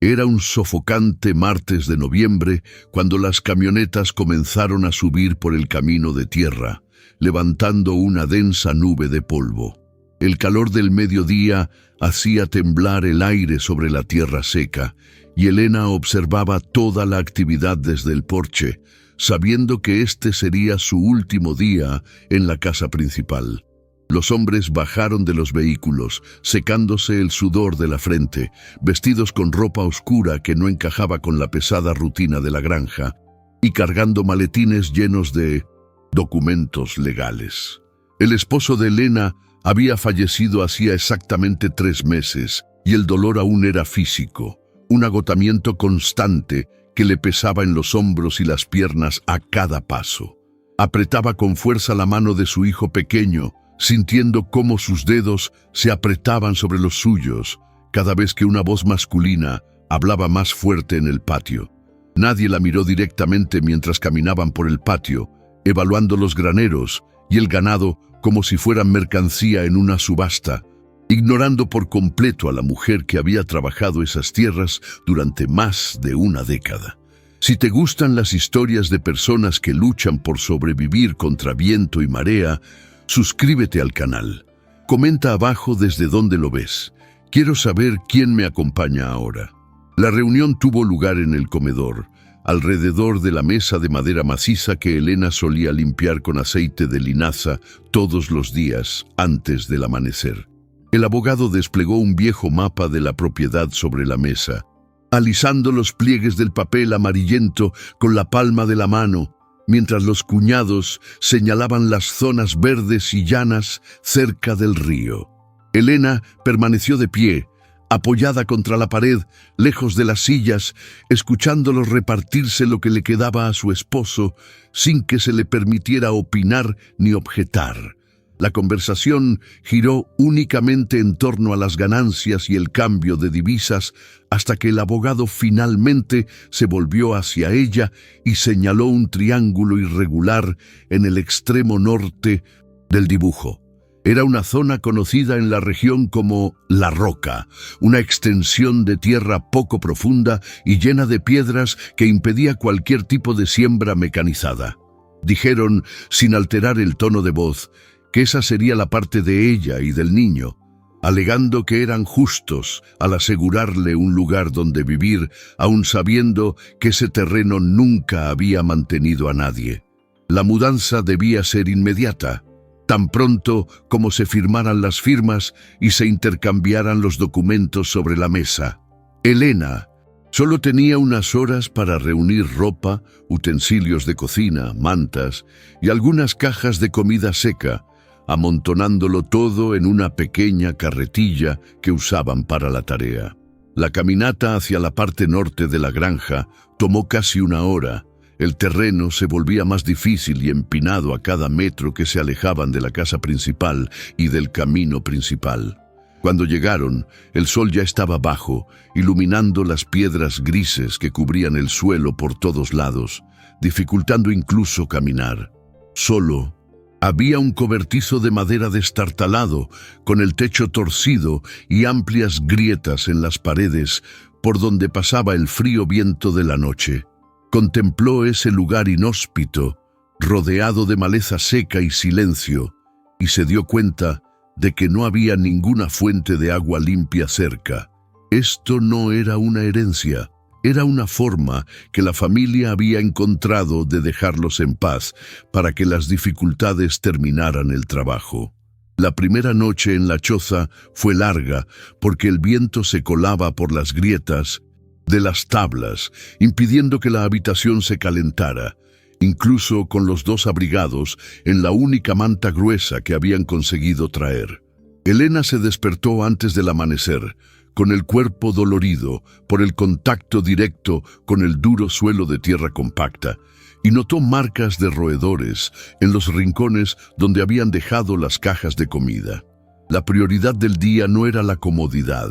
Era un sofocante martes de noviembre cuando las camionetas comenzaron a subir por el camino de tierra, levantando una densa nube de polvo. El calor del mediodía hacía temblar el aire sobre la tierra seca, y Elena observaba toda la actividad desde el porche, sabiendo que este sería su último día en la casa principal. Los hombres bajaron de los vehículos, secándose el sudor de la frente, vestidos con ropa oscura que no encajaba con la pesada rutina de la granja, y cargando maletines llenos de documentos legales. El esposo de Elena había fallecido hacía exactamente 3 meses, y el dolor aún era físico, un agotamiento constante que le pesaba en los hombros y las piernas a cada paso. Apretaba con fuerza la mano de su hijo pequeño, sintiendo cómo sus dedos se apretaban sobre los suyos cada vez que una voz masculina hablaba más fuerte en el patio. Nadie la miró directamente mientras caminaban por el patio, evaluando los graneros y el ganado como si fueran mercancía en una subasta, ignorando por completo a la mujer que había trabajado esas tierras durante más de una década. Si te gustan las historias de personas que luchan por sobrevivir contra viento y marea, suscríbete al canal. Comenta abajo desde dónde lo ves. Quiero saber quién me acompaña ahora. La reunión tuvo lugar en el comedor, alrededor de la mesa de madera maciza que Elena solía limpiar con aceite de linaza todos los días antes del amanecer. El abogado desplegó un viejo mapa de la propiedad sobre la mesa, alisando los pliegues del papel amarillento con la palma de la mano, mientras los cuñados señalaban las zonas verdes y llanas cerca del río. Elena permaneció de pie, apoyada contra la pared, lejos de las sillas, escuchándolos repartirse lo que le quedaba a su esposo, sin que se le permitiera opinar ni objetar. La conversación giró únicamente en torno a las ganancias y el cambio de divisas, hasta que el abogado finalmente se volvió hacia ella y señaló un triángulo irregular en el extremo norte del dibujo. Era una zona conocida en la región como La Roca, una extensión de tierra poco profunda y llena de piedras que impedía cualquier tipo de siembra mecanizada. Dijeron, sin alterar el tono de voz, que esa sería la parte de ella y del niño, alegando que eran justos al asegurarle un lugar donde vivir, aun sabiendo que ese terreno nunca había mantenido a nadie. La mudanza debía ser inmediata, tan pronto como se firmaran las firmas y se intercambiaran los documentos sobre la mesa. Elena solo tenía unas horas para reunir ropa, utensilios de cocina, mantas y algunas cajas de comida seca, amontonándolo todo en una pequeña carretilla que usaban para la tarea. La caminata hacia la parte norte de la granja tomó casi una hora. El terreno se volvía más difícil y empinado a cada metro que se alejaban de la casa principal y del camino principal. Cuando llegaron, el sol ya estaba bajo, iluminando las piedras grises que cubrían el suelo por todos lados, dificultando incluso caminar. Solo había un cobertizo de madera destartalado, con el techo torcido y amplias grietas en las paredes por donde pasaba el frío viento de la noche. Contempló ese lugar inhóspito, rodeado de maleza seca y silencio, y se dio cuenta de que no había ninguna fuente de agua limpia cerca. Esto no era una herencia. Era una forma que la familia había encontrado de dejarlos en paz para que las dificultades terminaran el trabajo. La primera noche en la choza fue larga porque el viento se colaba por las grietas de las tablas, impidiendo que la habitación se calentara, incluso con los 2 abrigados en la única manta gruesa que habían conseguido traer. Elena se despertó antes del amanecer, con el cuerpo dolorido por el contacto directo con el duro suelo de tierra compacta, y notó marcas de roedores en los rincones donde habían dejado las cajas de comida. La prioridad del día no era la comodidad,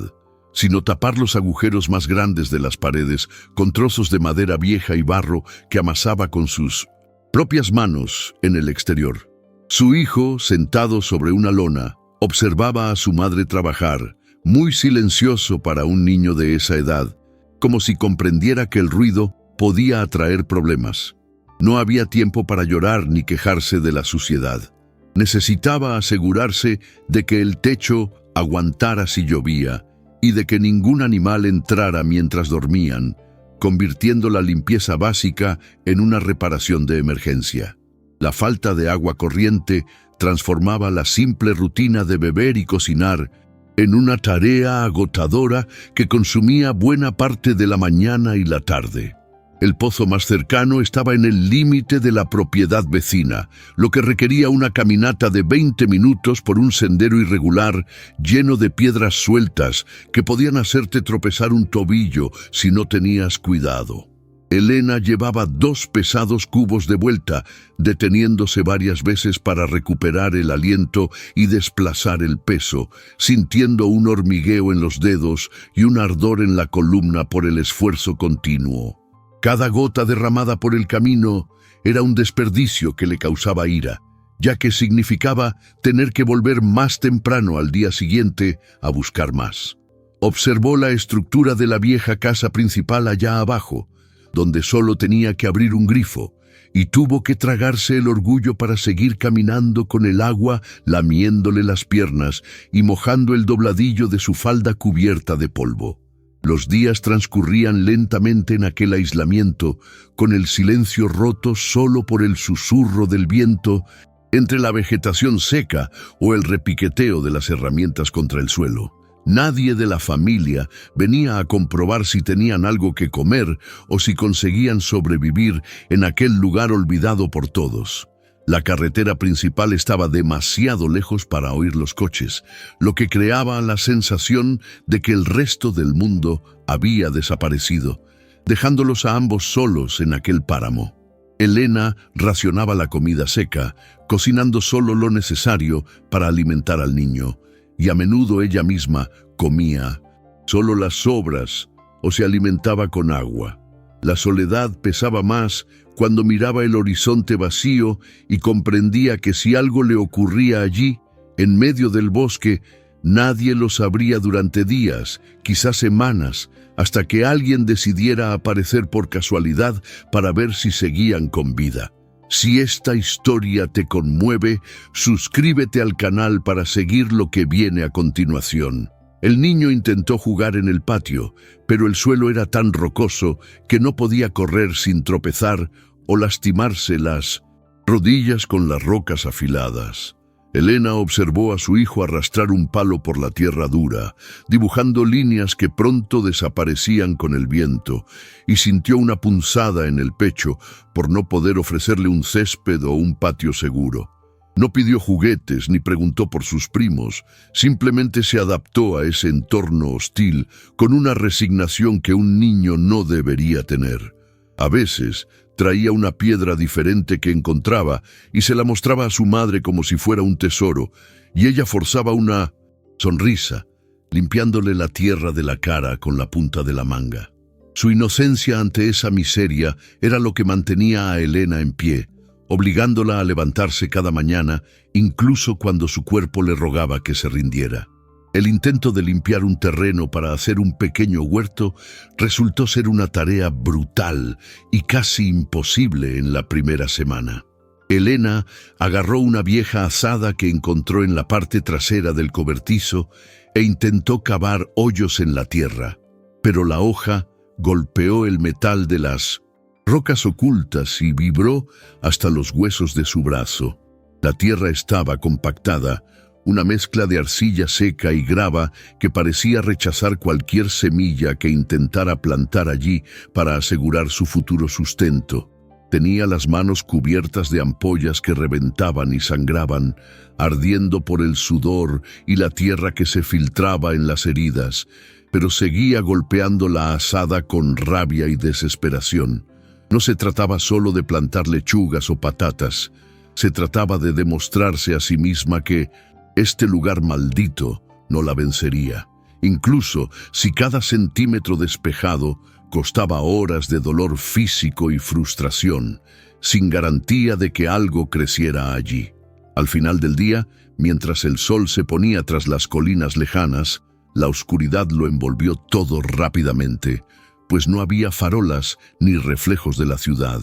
sino tapar los agujeros más grandes de las paredes con trozos de madera vieja y barro que amasaba con sus propias manos en el exterior. Su hijo, sentado sobre una lona, observaba a su madre trabajar, muy silencioso para un niño de esa edad, como si comprendiera que el ruido podía atraer problemas. No había tiempo para llorar ni quejarse de la suciedad. Necesitaba asegurarse de que el techo aguantara si llovía y de que ningún animal entrara mientras dormían, convirtiendo la limpieza básica en una reparación de emergencia. La falta de agua corriente transformaba la simple rutina de beber y cocinar en una tarea agotadora que consumía buena parte de la mañana y la tarde. El pozo más cercano estaba en el límite de la propiedad vecina, lo que requería una caminata de 20 minutos por un sendero irregular lleno de piedras sueltas que podían hacerte tropezar un tobillo si no tenías cuidado. Elena llevaba 2 pesados cubos de vuelta, deteniéndose varias veces para recuperar el aliento y desplazar el peso, sintiendo un hormigueo en los dedos y un ardor en la columna por el esfuerzo continuo. Cada gota derramada por el camino era un desperdicio que le causaba ira, ya que significaba tener que volver más temprano al día siguiente a buscar más. Observó la estructura de la vieja casa principal allá abajo, donde solo tenía que abrir un grifo, y tuvo que tragarse el orgullo para seguir caminando con el agua lamiéndole las piernas y mojando el dobladillo de su falda cubierta de polvo. Los días transcurrían lentamente en aquel aislamiento, con el silencio roto solo por el susurro del viento entre la vegetación seca o el repiqueteo de las herramientas contra el suelo. Nadie de la familia venía a comprobar si tenían algo que comer o si conseguían sobrevivir en aquel lugar olvidado por todos. La carretera principal estaba demasiado lejos para oír los coches, lo que creaba la sensación de que el resto del mundo había desaparecido, dejándolos a ambos solos en aquel páramo. Elena racionaba la comida seca, cocinando solo lo necesario para alimentar al niño, y a menudo ella misma comía solo las sobras o se alimentaba con agua. La soledad pesaba más cuando miraba el horizonte vacío y comprendía que si algo le ocurría allí, en medio del bosque, nadie lo sabría durante días, quizás semanas, hasta que alguien decidiera aparecer por casualidad para ver si seguían con vida. Si esta historia te conmueve, suscríbete al canal para seguir lo que viene a continuación. El niño intentó jugar en el patio, pero el suelo era tan rocoso que no podía correr sin tropezar o lastimarse las rodillas con las rocas afiladas. Elena observó a su hijo arrastrar un palo por la tierra dura, dibujando líneas que pronto desaparecían con el viento, y sintió una punzada en el pecho por no poder ofrecerle un césped o un patio seguro. No pidió juguetes ni preguntó por sus primos, simplemente se adaptó a ese entorno hostil con una resignación que un niño no debería tener. A veces traía una piedra diferente que encontraba y se la mostraba a su madre como si fuera un tesoro, y ella forzaba una sonrisa, limpiándole la tierra de la cara con la punta de la manga. Su inocencia ante esa miseria era lo que mantenía a Elena en pie, obligándola a levantarse cada mañana, incluso cuando su cuerpo le rogaba que se rindiera. El intento de limpiar un terreno para hacer un pequeño huerto resultó ser una tarea brutal y casi imposible en la primera semana. Elena agarró una vieja azada que encontró en la parte trasera del cobertizo e intentó cavar hoyos en la tierra, pero la hoja golpeó el metal de las rocas ocultas y vibró hasta los huesos de su brazo. La tierra estaba compactada, una mezcla de arcilla seca y grava que parecía rechazar cualquier semilla que intentara plantar allí para asegurar su futuro sustento. Tenía las manos cubiertas de ampollas que reventaban y sangraban, ardiendo por el sudor y la tierra que se filtraba en las heridas, pero seguía golpeando la azada con rabia y desesperación. No se trataba solo de plantar lechugas o patatas, se trataba de demostrarse a sí misma que este lugar maldito no la vencería, incluso si cada centímetro despejado costaba horas de dolor físico y frustración, sin garantía de que algo creciera allí. Al final del día, mientras el sol se ponía tras las colinas lejanas, la oscuridad lo envolvió todo rápidamente, pues no había farolas ni reflejos de la ciudad.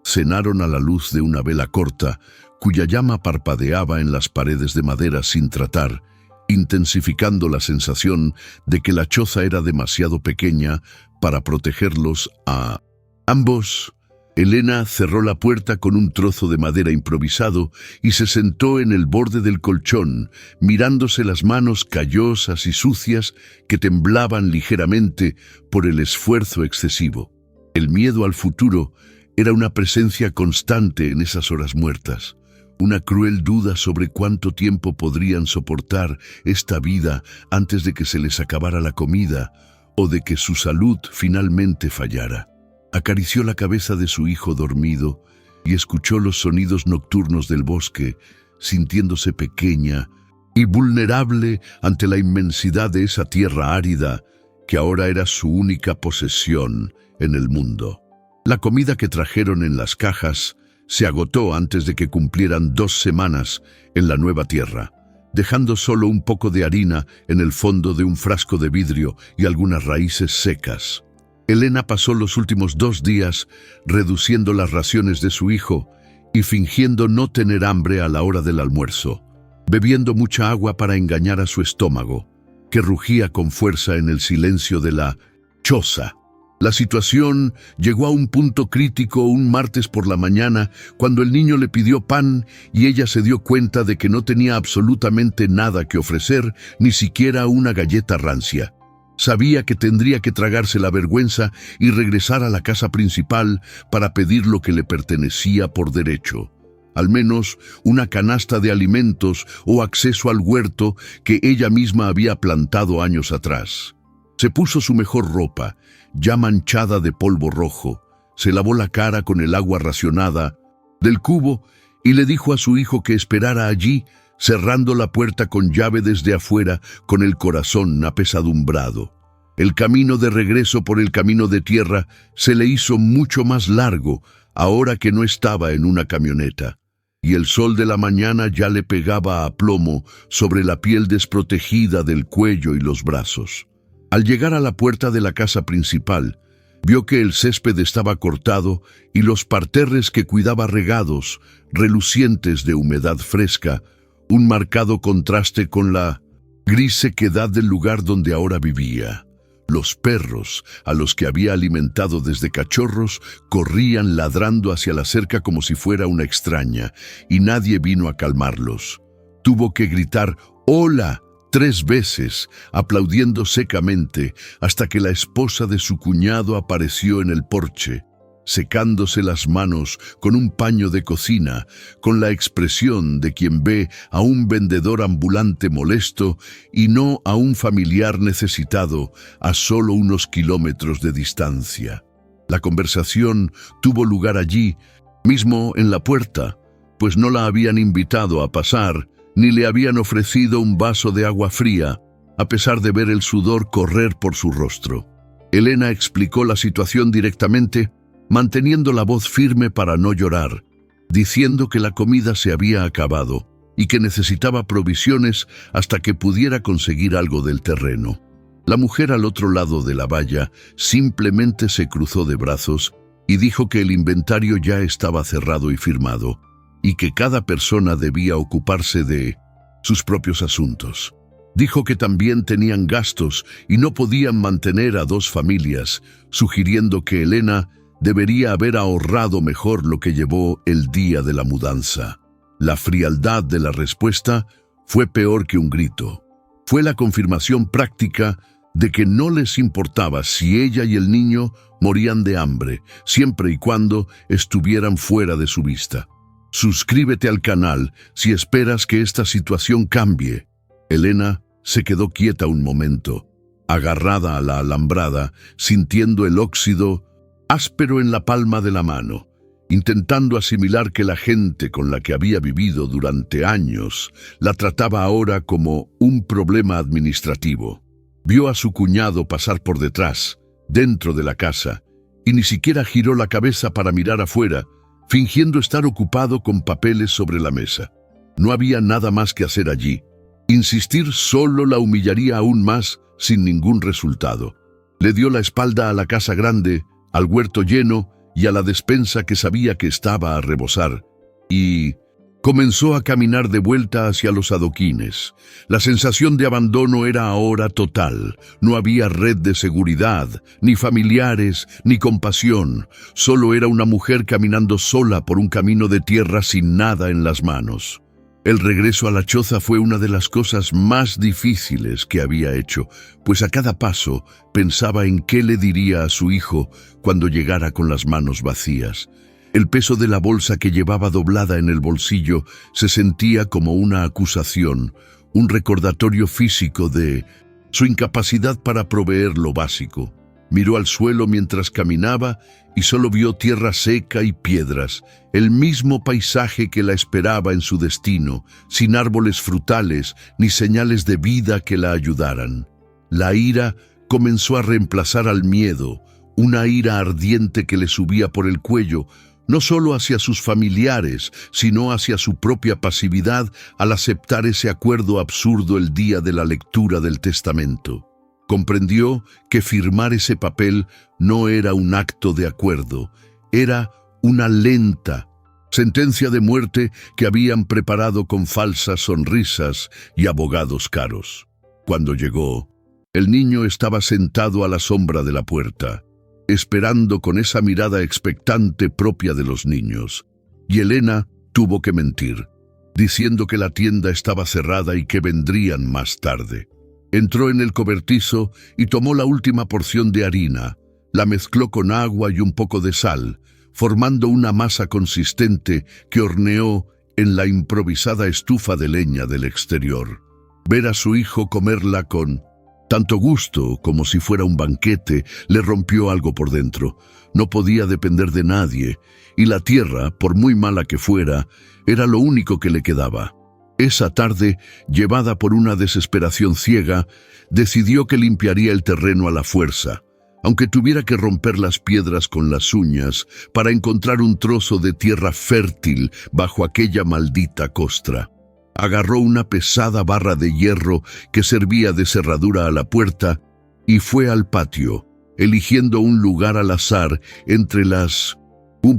Cenaron a la luz de una vela corta, cuya llama parpadeaba en las paredes de madera sin tratar, intensificando la sensación de que la choza era demasiado pequeña para protegerlos a ambos. Elena cerró la puerta con un trozo de madera improvisado y se sentó en el borde del colchón, mirándose las manos callosas y sucias que temblaban ligeramente por el esfuerzo excesivo. El miedo al futuro era una presencia constante en esas horas muertas, una cruel duda sobre cuánto tiempo podrían soportar esta vida antes de que se les acabara la comida o de que su salud finalmente fallara. Acarició la cabeza de su hijo dormido y escuchó los sonidos nocturnos del bosque, sintiéndose pequeña y vulnerable ante la inmensidad de esa tierra árida que ahora era su única posesión en el mundo. La comida que trajeron en las cajas se agotó antes de que cumplieran 2 semanas en la nueva tierra, dejando solo un poco de harina en el fondo de un frasco de vidrio y algunas raíces secas. Elena pasó los últimos 2 días reduciendo las raciones de su hijo y fingiendo no tener hambre a la hora del almuerzo, bebiendo mucha agua para engañar a su estómago, que rugía con fuerza en el silencio de la choza. La situación llegó a un punto crítico un martes por la mañana, cuando el niño le pidió pan y ella se dio cuenta de que no tenía absolutamente nada que ofrecer, ni siquiera una galleta rancia. Sabía que tendría que tragarse la vergüenza y regresar a la casa principal para pedir lo que le pertenecía por derecho. Al menos una canasta de alimentos o acceso al huerto que ella misma había plantado años atrás. Se puso su mejor ropa, ya manchada de polvo rojo, se lavó la cara con el agua racionada del cubo y le dijo a su hijo que esperara allí, cerrando la puerta con llave desde afuera, con el corazón apesadumbrado. El camino de regreso por el camino de tierra se le hizo mucho más largo, ahora que no estaba en una camioneta, y el sol de la mañana ya le pegaba a plomo sobre la piel desprotegida del cuello y los brazos. Al llegar a la puerta de la casa principal, vio que el césped estaba cortado y los parterres que cuidaba regados, relucientes de humedad fresca, un marcado contraste con la gris sequedad del lugar donde ahora vivía. Los perros, a los que había alimentado desde cachorros, corrían ladrando hacia la cerca como si fuera una extraña, y nadie vino a calmarlos. Tuvo que gritar «¡Hola!» 3 veces, aplaudiendo secamente, hasta que la esposa de su cuñado apareció en el porche, secándose las manos con un paño de cocina, con la expresión de quien ve a un vendedor ambulante molesto y no a un familiar necesitado a solo unos kilómetros de distancia. La conversación tuvo lugar allí, mismo en la puerta, pues no la habían invitado a pasar, ni le habían ofrecido un vaso de agua fría, a pesar de ver el sudor correr por su rostro. Elena explicó la situación directamente, manteniendo la voz firme para no llorar, diciendo que la comida se había acabado y que necesitaba provisiones hasta que pudiera conseguir algo del terreno. La mujer al otro lado de la valla simplemente se cruzó de brazos y dijo que el inventario ya estaba cerrado y firmado, y que cada persona debía ocuparse de sus propios asuntos. Dijo que también tenían gastos y no podían mantener a 2 familias, sugiriendo que Elena debería haber ahorrado mejor lo que llevó el día de la mudanza. La frialdad de la respuesta fue peor que un grito. Fue la confirmación práctica de que no les importaba si ella y el niño morían de hambre, siempre y cuando estuvieran fuera de su vista. Suscríbete al canal si esperas que esta situación cambie. Elena se quedó quieta un momento, agarrada a la alambrada, sintiendo el óxido áspero en la palma de la mano, intentando asimilar que la gente con la que había vivido durante años la trataba ahora como un problema administrativo. Vio a su cuñado pasar por detrás, dentro de la casa, y ni siquiera giró la cabeza para mirar afuera, fingiendo estar ocupado con papeles sobre la mesa. No había nada más que hacer allí. Insistir solo la humillaría aún más sin ningún resultado. Le dio la espalda a la casa grande, al huerto lleno y a la despensa que sabía que estaba a rebosar, y comenzó a caminar de vuelta hacia los adoquines. La sensación de abandono era ahora total. No había red de seguridad, ni familiares, ni compasión. Solo era una mujer caminando sola por un camino de tierra sin nada en las manos. El regreso a la choza fue una de las cosas más difíciles que había hecho, pues a cada paso pensaba en qué le diría a su hijo cuando llegara con las manos vacías. El peso de la bolsa que llevaba doblada en el bolsillo se sentía como una acusación, un recordatorio físico de su incapacidad para proveer lo básico. Miró al suelo mientras caminaba y solo vio tierra seca y piedras, el mismo paisaje que la esperaba en su destino, sin árboles frutales ni señales de vida que la ayudaran. La ira comenzó a reemplazar al miedo, una ira ardiente que le subía por el cuello, no solo hacia sus familiares, sino hacia su propia pasividad al aceptar ese acuerdo absurdo el día de la lectura del testamento. Comprendió que firmar ese papel no era un acto de acuerdo, era una lenta sentencia de muerte que habían preparado con falsas sonrisas y abogados caros. Cuando llegó, el niño estaba sentado a la sombra de la puerta, esperando con esa mirada expectante propia de los niños, y Elena tuvo que mentir, diciendo que la tienda estaba cerrada y que vendrían más tarde. Entró en el cobertizo y tomó la última porción de harina, la mezcló con agua y un poco de sal, formando una masa consistente que horneó en la improvisada estufa de leña del exterior. Ver a su hijo comerla con tanto gusto, como si fuera un banquete, le rompió algo por dentro. No podía depender de nadie, y la tierra, por muy mala que fuera, era lo único que le quedaba. Esa tarde, llevada por una desesperación ciega, decidió que limpiaría el terreno a la fuerza, aunque tuviera que romper las piedras con las uñas para encontrar un trozo de tierra fértil bajo aquella maldita costra. Agarró una pesada barra de hierro que servía de cerradura a la puerta y fue al patio, eligiendo un lugar al azar entre las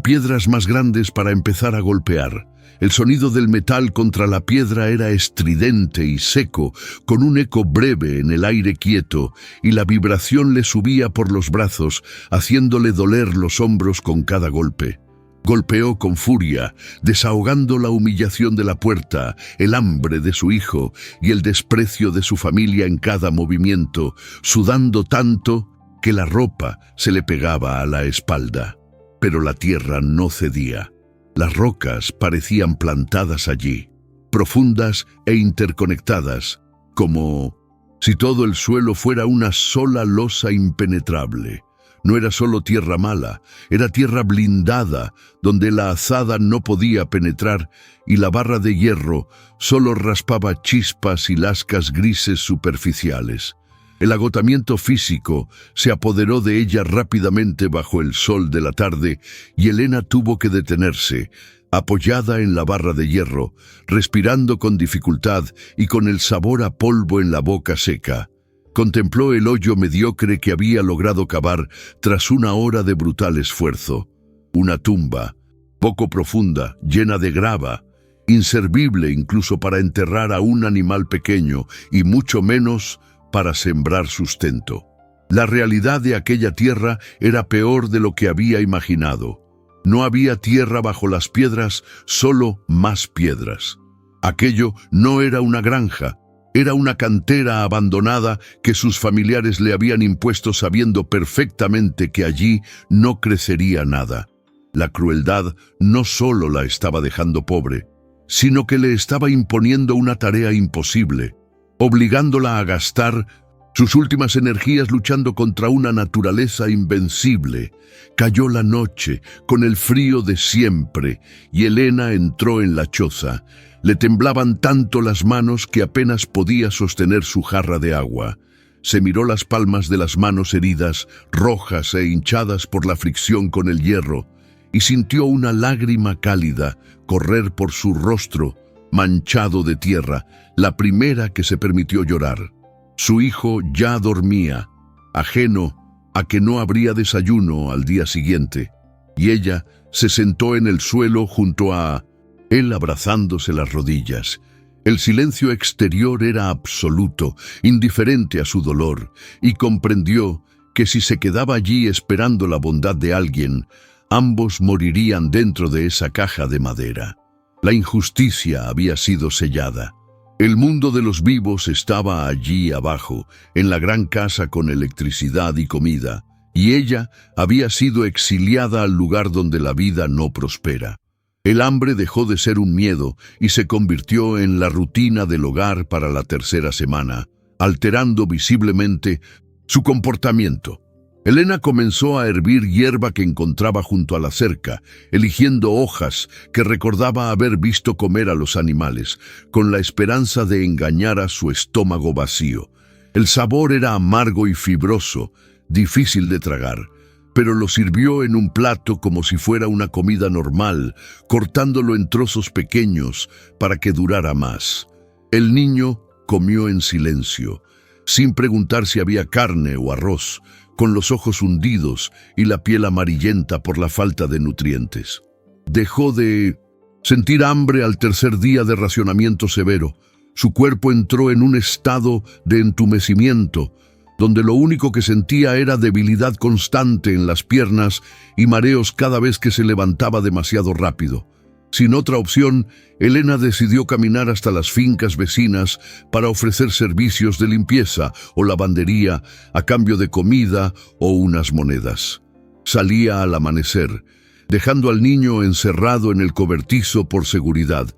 piedras más grandes para empezar a golpear. El sonido del metal contra la piedra era estridente y seco, con un eco breve en el aire quieto, y la vibración le subía por los brazos, haciéndole doler los hombros con cada golpe. Golpeó con furia, desahogando la humillación de la puerta, el hambre de su hijo y el desprecio de su familia en cada movimiento, sudando tanto que la ropa se le pegaba a la espalda. Pero la tierra no cedía. Las rocas parecían plantadas allí, profundas e interconectadas, como si todo el suelo fuera una sola losa impenetrable. No era solo tierra mala, era tierra blindada, donde la azada no podía penetrar y la barra de hierro solo raspaba chispas y lascas grises superficiales. El agotamiento físico se apoderó de ella rápidamente bajo el sol de la tarde y Elena tuvo que detenerse, apoyada en la barra de hierro, respirando con dificultad y con el sabor a polvo en la boca seca. Contempló el hoyo mediocre que había logrado cavar tras una hora de brutal esfuerzo. Una tumba, poco profunda, llena de grava, inservible incluso para enterrar a un animal pequeño y mucho menos para sembrar sustento. La realidad de aquella tierra era peor de lo que había imaginado. No había tierra bajo las piedras, solo más piedras. Aquello no era una granja. Era una cantera abandonada que sus familiares le habían impuesto sabiendo perfectamente que allí no crecería nada. La crueldad no solo la estaba dejando pobre, sino que le estaba imponiendo una tarea imposible, obligándola a gastar sus últimas energías luchando contra una naturaleza invencible. Cayó la noche, con el frío de siempre, y Elena entró en la choza. Le temblaban tanto las manos que apenas podía sostener su jarra de agua. Se miró las palmas de las manos heridas, rojas e hinchadas por la fricción con el hierro, y sintió una lágrima cálida correr por su rostro, manchado de tierra, la primera que se permitió llorar. Su hijo ya dormía, ajeno a que no habría desayuno al día siguiente, y ella se sentó en el suelo junto a él abrazándose las rodillas. El silencio exterior era absoluto, indiferente a su dolor, y comprendió que si se quedaba allí esperando la bondad de alguien, ambos morirían dentro de esa caja de madera. La injusticia había sido sellada. El mundo de los vivos estaba allí abajo, en la gran casa con electricidad y comida, y ella había sido exiliada al lugar donde la vida no prospera. El hambre dejó de ser un miedo y se convirtió en la rutina del hogar para la tercera semana, alterando visiblemente su comportamiento. Elena comenzó a hervir hierba que encontraba junto a la cerca, eligiendo hojas que recordaba haber visto comer a los animales, con la esperanza de engañar a su estómago vacío. El sabor era amargo y fibroso, difícil de tragar, pero lo sirvió en un plato como si fuera una comida normal, cortándolo en trozos pequeños para que durara más. El niño comió en silencio, sin preguntar si había carne o arroz, con los ojos hundidos y la piel amarillenta por la falta de nutrientes. Dejó de sentir hambre al tercer día de racionamiento severo. Su cuerpo entró en un estado de entumecimiento, donde lo único que sentía era debilidad constante en las piernas y mareos cada vez que se levantaba demasiado rápido. Sin otra opción, Elena decidió caminar hasta las fincas vecinas para ofrecer servicios de limpieza o lavandería a cambio de comida o unas monedas. Salía al amanecer, dejando al niño encerrado en el cobertizo por seguridad,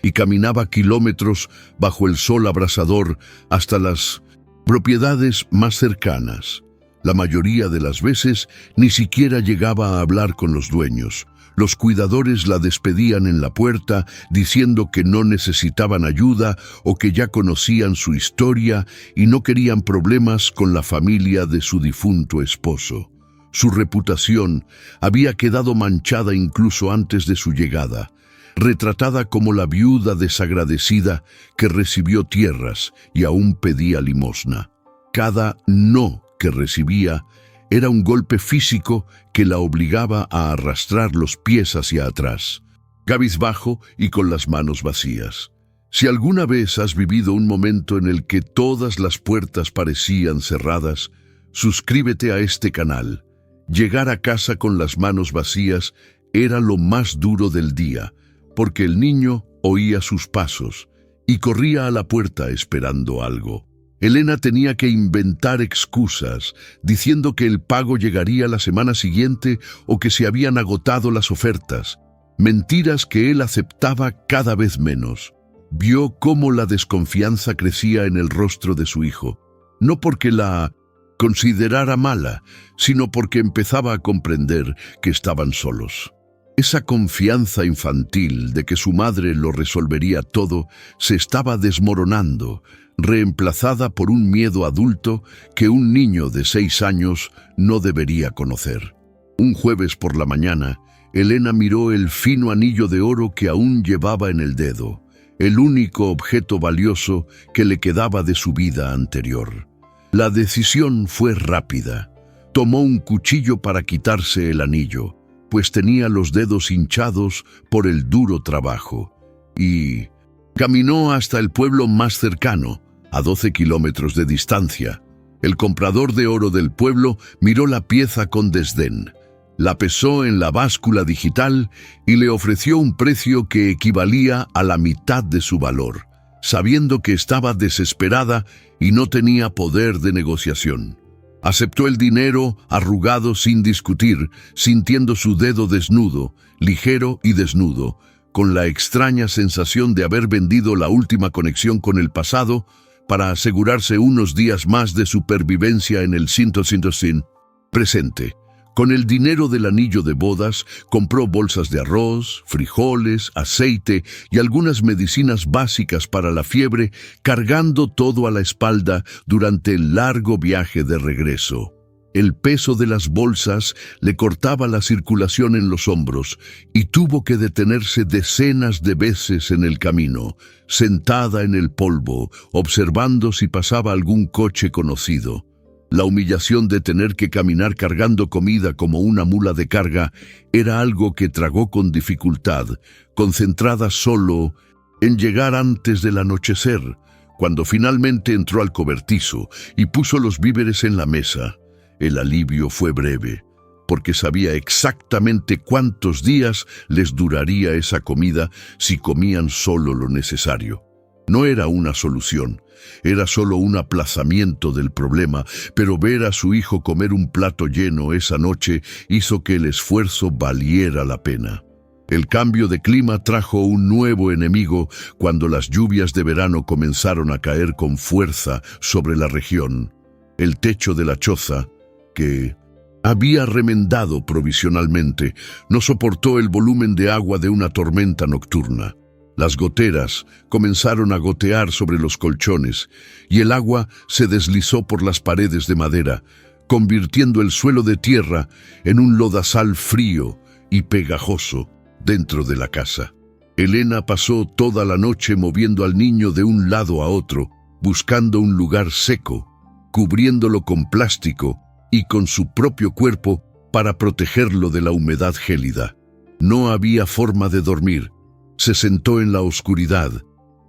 y caminaba kilómetros bajo el sol abrasador hasta las propiedades más cercanas. La mayoría de las veces ni siquiera llegaba a hablar con los dueños. Los cuidadores la despedían en la puerta diciendo que no necesitaban ayuda o que ya conocían su historia y no querían problemas con la familia de su difunto esposo. Su reputación había quedado manchada incluso antes de su llegada, retratada como la viuda desagradecida que recibió tierras y aún pedía limosna. Cada no que recibía era un golpe físico que la obligaba a arrastrar los pies hacia atrás, cabizbajo y con las manos vacías. Si alguna vez has vivido un momento en el que todas las puertas parecían cerradas, suscríbete a este canal. Llegar a casa con las manos vacías era lo más duro del día, porque el niño oía sus pasos y corría a la puerta esperando algo. Elena tenía que inventar excusas, diciendo que el pago llegaría la semana siguiente o que se habían agotado las ofertas. Mentiras que él aceptaba cada vez menos. Vio cómo la desconfianza crecía en el rostro de su hijo, no porque la considerara mala, sino porque empezaba a comprender que estaban solos. Esa confianza infantil de que su madre lo resolvería todo se estaba desmoronando, reemplazada por un miedo adulto que un niño de 6 años no debería conocer. Un jueves por la mañana, Elena miró el fino anillo de oro que aún llevaba en el dedo, el único objeto valioso que le quedaba de su vida anterior. La decisión fue rápida. Tomó un cuchillo para quitarse el anillo, pues tenía los dedos hinchados por el duro trabajo, y caminó hasta el pueblo más cercano, a 12 kilómetros de distancia. El comprador de oro del pueblo miró la pieza con desdén, la pesó en la báscula digital y le ofreció un precio que equivalía a la mitad de su valor, sabiendo que estaba desesperada y no tenía poder de negociación. Aceptó el dinero arrugado sin discutir, sintiendo su dedo desnudo, ligero y desnudo, con la extraña sensación de haber vendido la última conexión con el pasado para asegurarse unos días más de supervivencia en el sin presente. Con el dinero del anillo de bodas, compró bolsas de arroz, frijoles, aceite y algunas medicinas básicas para la fiebre, cargando todo a la espalda durante el largo viaje de regreso. El peso de las bolsas le cortaba la circulación en los hombros y tuvo que detenerse decenas de veces en el camino, sentada en el polvo, observando si pasaba algún coche conocido. La humillación de tener que caminar cargando comida como una mula de carga era algo que tragó con dificultad, concentrada solo en llegar antes del anochecer, cuando finalmente entró al cobertizo y puso los víveres en la mesa. El alivio fue breve, porque sabía exactamente cuántos días les duraría esa comida si comían solo lo necesario. No era una solución, era solo un aplazamiento del problema, pero ver a su hijo comer un plato lleno esa noche hizo que el esfuerzo valiera la pena. El cambio de clima trajo un nuevo enemigo cuando las lluvias de verano comenzaron a caer con fuerza sobre la región. El techo de la choza, que había remendado provisionalmente, no soportó el volumen de agua de una tormenta nocturna. Las goteras comenzaron a gotear sobre los colchones y el agua se deslizó por las paredes de madera, convirtiendo el suelo de tierra en un lodazal frío y pegajoso dentro de la casa. Elena pasó toda la noche moviendo al niño de un lado a otro, buscando un lugar seco, cubriéndolo con plástico y con su propio cuerpo para protegerlo de la humedad gélida. No había forma de dormir. Se sentó en la oscuridad,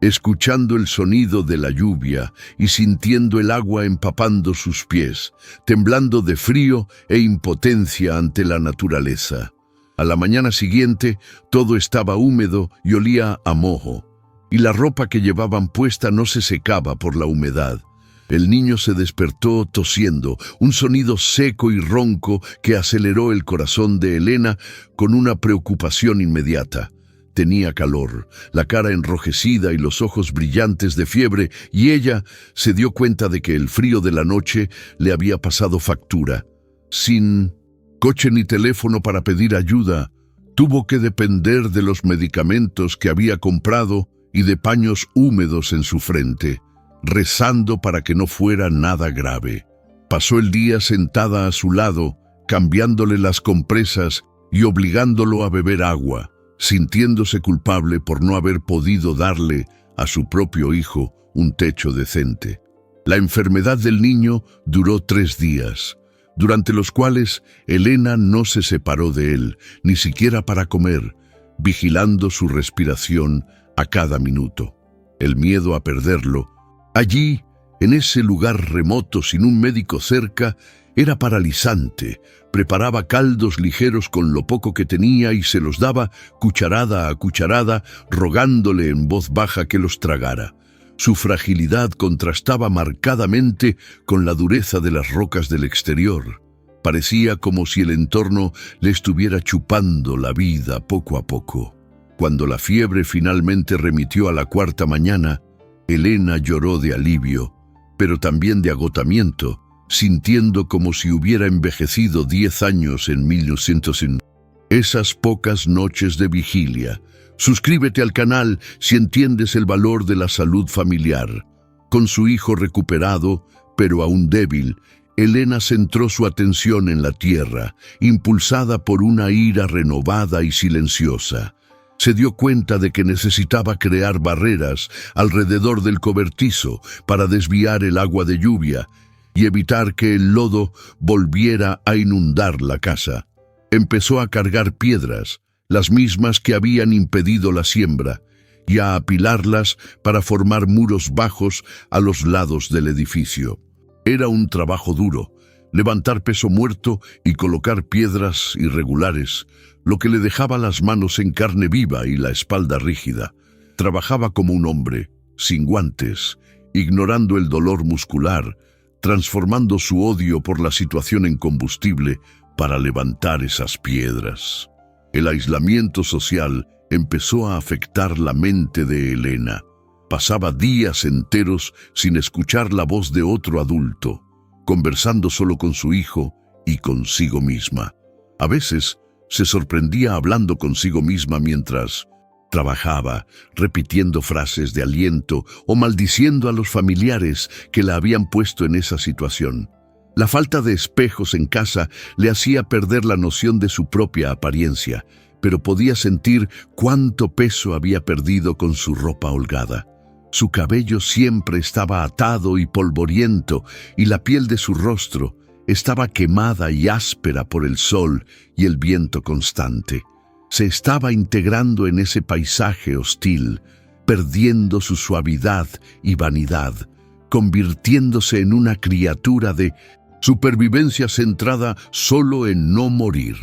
escuchando el sonido de la lluvia y sintiendo el agua empapando sus pies, temblando de frío e impotencia ante la naturaleza. A la mañana siguiente, todo estaba húmedo y olía a moho, y la ropa que llevaban puesta no se secaba por la humedad. El niño se despertó tosiendo, un sonido seco y ronco que aceleró el corazón de Elena con una preocupación inmediata. Tenía calor, la cara enrojecida y los ojos brillantes de fiebre, y ella se dio cuenta de que el frío de la noche le había pasado factura. Sin coche ni teléfono para pedir ayuda, tuvo que depender de los medicamentos que había comprado y de paños húmedos en su frente, rezando para que no fuera nada grave. Pasó el día sentada a su lado, cambiándole las compresas y obligándolo a beber agua, sintiéndose culpable por no haber podido darle a su propio hijo un techo decente. La enfermedad del niño duró 3 días, durante los cuales Elena no se separó de él, ni siquiera para comer, vigilando su respiración a cada minuto. El miedo a perderlo, allí, en ese lugar remoto sin un médico cerca, era paralizante. Preparaba caldos ligeros con lo poco que tenía y se los daba cucharada a cucharada, rogándole en voz baja que los tragara. Su fragilidad contrastaba marcadamente con la dureza de las rocas del exterior. Parecía como si el entorno le estuviera chupando la vida poco a poco. Cuando la fiebre finalmente remitió a la 4ª mañana, Elena lloró de alivio, pero también de agotamiento, sintiendo como si hubiera envejecido 10 años en 1900. Esas pocas noches de vigilia. Suscríbete al canal si entiendes el valor de la salud familiar. Con su hijo recuperado, pero aún débil, Elena centró su atención en la tierra, impulsada por una ira renovada y silenciosa. Se dio cuenta de que necesitaba crear barreras alrededor del cobertizo para desviar el agua de lluvia y evitar que el lodo volviera a inundar la casa. Empezó a cargar piedras, las mismas que habían impedido la siembra, y a apilarlas para formar muros bajos a los lados del edificio. Era un trabajo duro, levantar peso muerto y colocar piedras irregulares, lo que le dejaba las manos en carne viva y la espalda rígida. Trabajaba como un hombre, sin guantes, ignorando el dolor muscular, transformando su odio por la situación en combustible para levantar esas piedras. El aislamiento social empezó a afectar la mente de Elena. Pasaba días enteros sin escuchar la voz de otro adulto, conversando solo con su hijo y consigo misma. A veces se sorprendía hablando consigo misma mientras trabajaba, repitiendo frases de aliento o maldiciendo a los familiares que la habían puesto en esa situación. La falta de espejos en casa le hacía perder la noción de su propia apariencia, pero podía sentir cuánto peso había perdido con su ropa holgada. Su cabello siempre estaba atado y polvoriento, y la piel de su rostro estaba quemada y áspera por el sol y el viento constante. Se estaba integrando en ese paisaje hostil, perdiendo su suavidad y vanidad, convirtiéndose en una criatura de supervivencia centrada solo en no morir.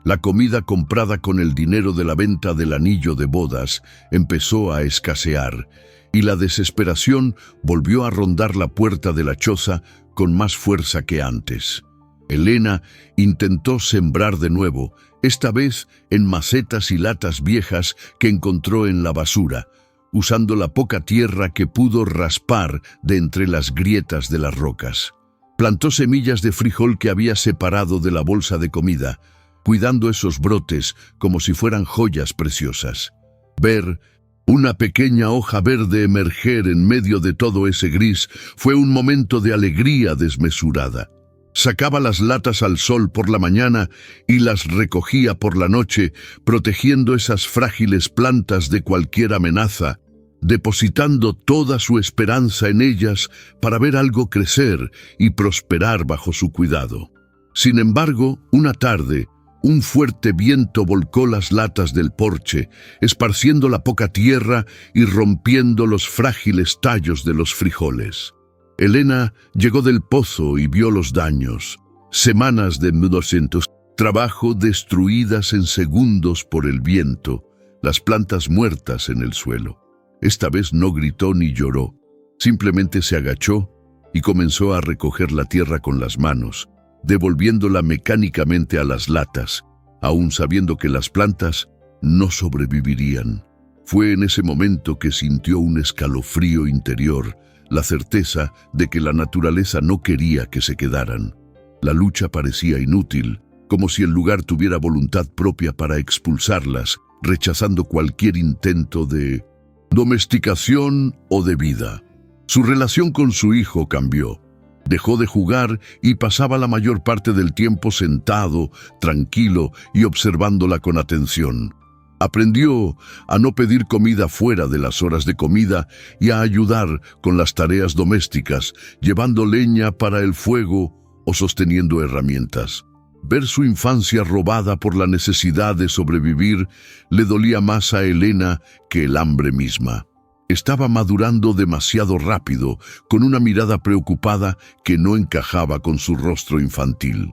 La comida comprada con el dinero de la venta del anillo de bodas empezó a escasear, y la desesperación volvió a rondar la puerta de la choza con más fuerza que antes. Elena intentó sembrar de nuevo, esta vez en macetas y latas viejas que encontró en la basura, usando la poca tierra que pudo raspar de entre las grietas de las rocas. Plantó semillas de frijol que había separado de la bolsa de comida, cuidando esos brotes como si fueran joyas preciosas. Ver una pequeña hoja verde emerger en medio de todo ese gris fue un momento de alegría desmesurada. Sacaba las latas al sol por la mañana y las recogía por la noche, protegiendo esas frágiles plantas de cualquier amenaza, depositando toda su esperanza en ellas para ver algo crecer y prosperar bajo su cuidado. Sin embargo, una tarde, un fuerte viento volcó las latas del porche, esparciendo la poca tierra y rompiendo los frágiles tallos de los frijoles. Elena llegó del pozo y vio los daños. Semanas de trabajo destruidas en segundos por el viento, las plantas muertas en el suelo. Esta vez no gritó ni lloró, simplemente se agachó y comenzó a recoger la tierra con las manos, devolviéndola mecánicamente a las latas, aún sabiendo que las plantas no sobrevivirían. Fue en ese momento que sintió un escalofrío interior, la certeza de que la naturaleza no quería que se quedaran. La lucha parecía inútil, como si el lugar tuviera voluntad propia para expulsarlas, rechazando cualquier intento de domesticación o de vida. Su relación con su hijo cambió. Dejó de jugar y pasaba la mayor parte del tiempo sentado, tranquilo y observándola con atención. Aprendió a no pedir comida fuera de las horas de comida y a ayudar con las tareas domésticas, llevando leña para el fuego o sosteniendo herramientas. Ver su infancia robada por la necesidad de sobrevivir le dolía más a Elena que el hambre misma. Estaba madurando demasiado rápido, con una mirada preocupada que no encajaba con su rostro infantil.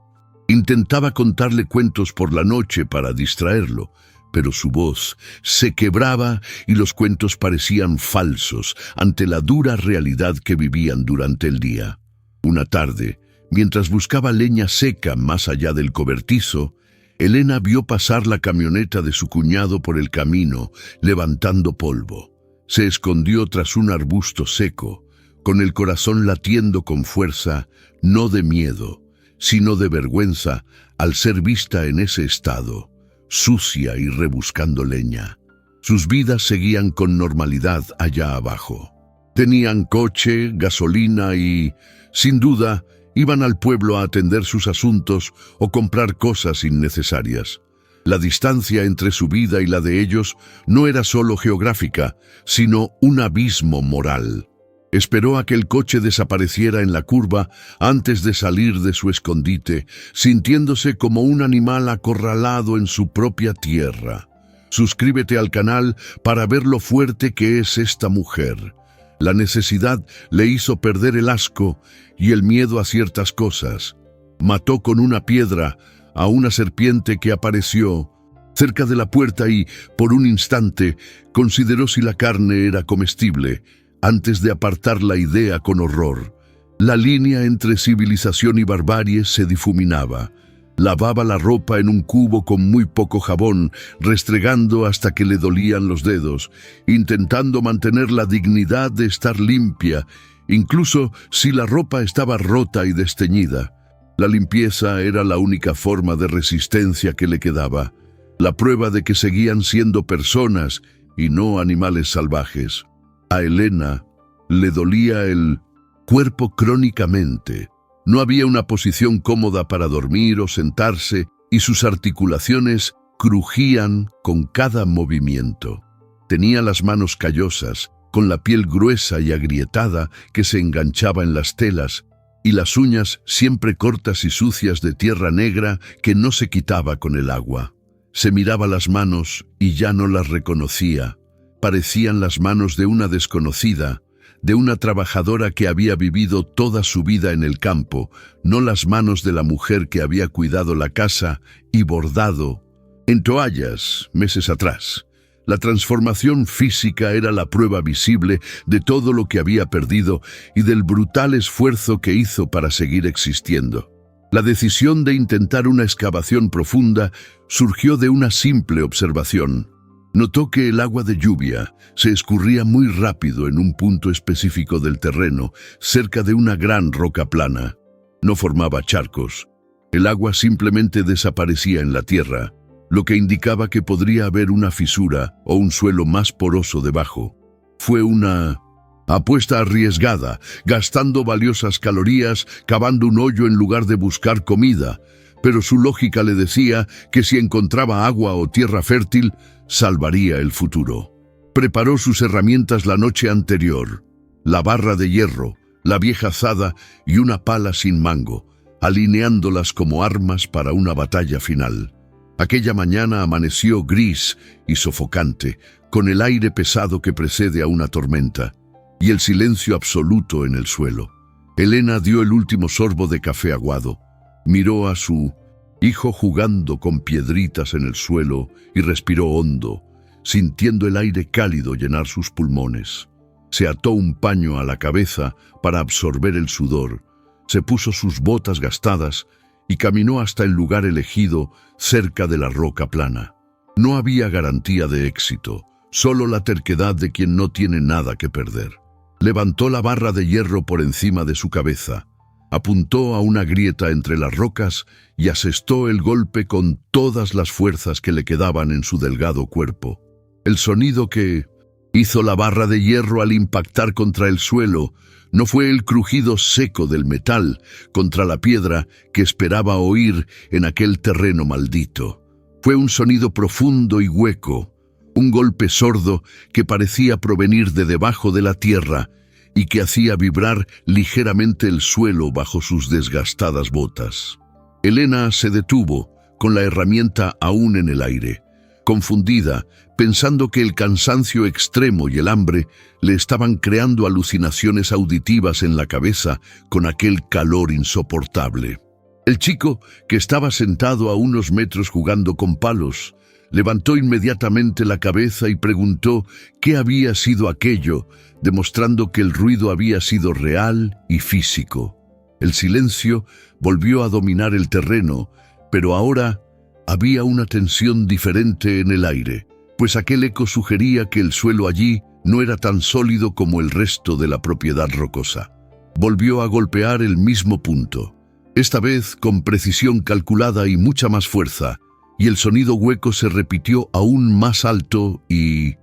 Intentaba contarle cuentos por la noche para distraerlo, pero su voz se quebraba y los cuentos parecían falsos ante la dura realidad que vivían durante el día. Una tarde, mientras buscaba leña seca más allá del cobertizo, Elena vio pasar la camioneta de su cuñado por el camino, levantando polvo. Se escondió tras un arbusto seco, con el corazón latiendo con fuerza, no de miedo, sino de vergüenza al ser vista en ese estado, sucia y rebuscando leña. Sus vidas seguían con normalidad allá abajo. Tenían coche, gasolina y, sin duda, iban al pueblo a atender sus asuntos o comprar cosas innecesarias. La distancia entre su vida y la de ellos no era solo geográfica, sino un abismo moral. Esperó a que el coche desapareciera en la curva antes de salir de su escondite, sintiéndose como un animal acorralado en su propia tierra. Suscríbete al canal para ver lo fuerte que es esta mujer. La necesidad le hizo perder el asco y el miedo a ciertas cosas. Mató con una piedra a una serpiente que apareció cerca de la puerta y, por un instante, consideró si la carne era comestible, antes de apartar la idea con horror. La línea entre civilización y barbarie se difuminaba. Lavaba la ropa en un cubo con muy poco jabón, restregando hasta que le dolían los dedos, intentando mantener la dignidad de estar limpia, incluso si la ropa estaba rota y desteñida. La limpieza era la única forma de resistencia que le quedaba, la prueba de que seguían siendo personas y no animales salvajes. A Elena le dolía el cuerpo crónicamente. No había una posición cómoda para dormir o sentarse y sus articulaciones crujían con cada movimiento. Tenía las manos callosas, con la piel gruesa y agrietada que se enganchaba en las telas, y las uñas siempre cortas y sucias de tierra negra que no se quitaba con el agua. Se miraba las manos y ya no las reconocía. Parecían las manos de una desconocida, de una trabajadora que había vivido toda su vida en el campo, no las manos de la mujer que había cuidado la casa y bordado en toallas meses atrás. La transformación física era la prueba visible de todo lo que había perdido y del brutal esfuerzo que hizo para seguir existiendo. La decisión de intentar una excavación profunda surgió de una simple observación. Notó que el agua de lluvia se escurría muy rápido en un punto específico del terreno, cerca de una gran roca plana. No formaba charcos. El agua simplemente desaparecía en la tierra, lo que indicaba que podría haber una fisura o un suelo más poroso debajo. Fue una apuesta arriesgada, gastando valiosas calorías, cavando un hoyo en lugar de buscar comida, pero su lógica le decía que si encontraba agua o tierra fértil, salvaría el futuro. Preparó sus herramientas la noche anterior: la barra de hierro, la vieja azada y una pala sin mango, alineándolas como armas para una batalla final. Aquella mañana amaneció gris y sofocante, con el aire pesado que precede a una tormenta, y el silencio absoluto en el suelo. Elena dio el último sorbo de café aguado, miró a su hijo jugando con piedritas en el suelo y respiró hondo, sintiendo el aire cálido llenar sus pulmones. Se ató un paño a la cabeza para absorber el sudor, se puso sus botas gastadas y caminó hasta el lugar elegido cerca de la roca plana. No había garantía de éxito, solo la terquedad de quien no tiene nada que perder. Levantó la barra de hierro por encima de su cabeza, apuntó a una grieta entre las rocas y asestó el golpe con todas las fuerzas que le quedaban en su delgado cuerpo. El sonido que hizo la barra de hierro al impactar contra el suelo no fue el crujido seco del metal contra la piedra que esperaba oír en aquel terreno maldito. Fue un sonido profundo y hueco, un golpe sordo que parecía provenir de debajo de la tierra y que hacía vibrar ligeramente el suelo bajo sus desgastadas botas. Elena se detuvo, con la herramienta aún en el aire, confundida, pensando que el cansancio extremo y el hambre le estaban creando alucinaciones auditivas en la cabeza con aquel calor insoportable. El chico, que estaba sentado a unos metros jugando con palos, levantó inmediatamente la cabeza y preguntó qué había sido aquello, demostrando que el ruido había sido real y físico. El silencio volvió a dominar el terreno, pero ahora había una tensión diferente en el aire, pues aquel eco sugería que el suelo allí no era tan sólido como el resto de la propiedad rocosa. Volvió a golpear el mismo punto, esta vez con precisión calculada y mucha más fuerza, y el sonido hueco se repitió aún más alto y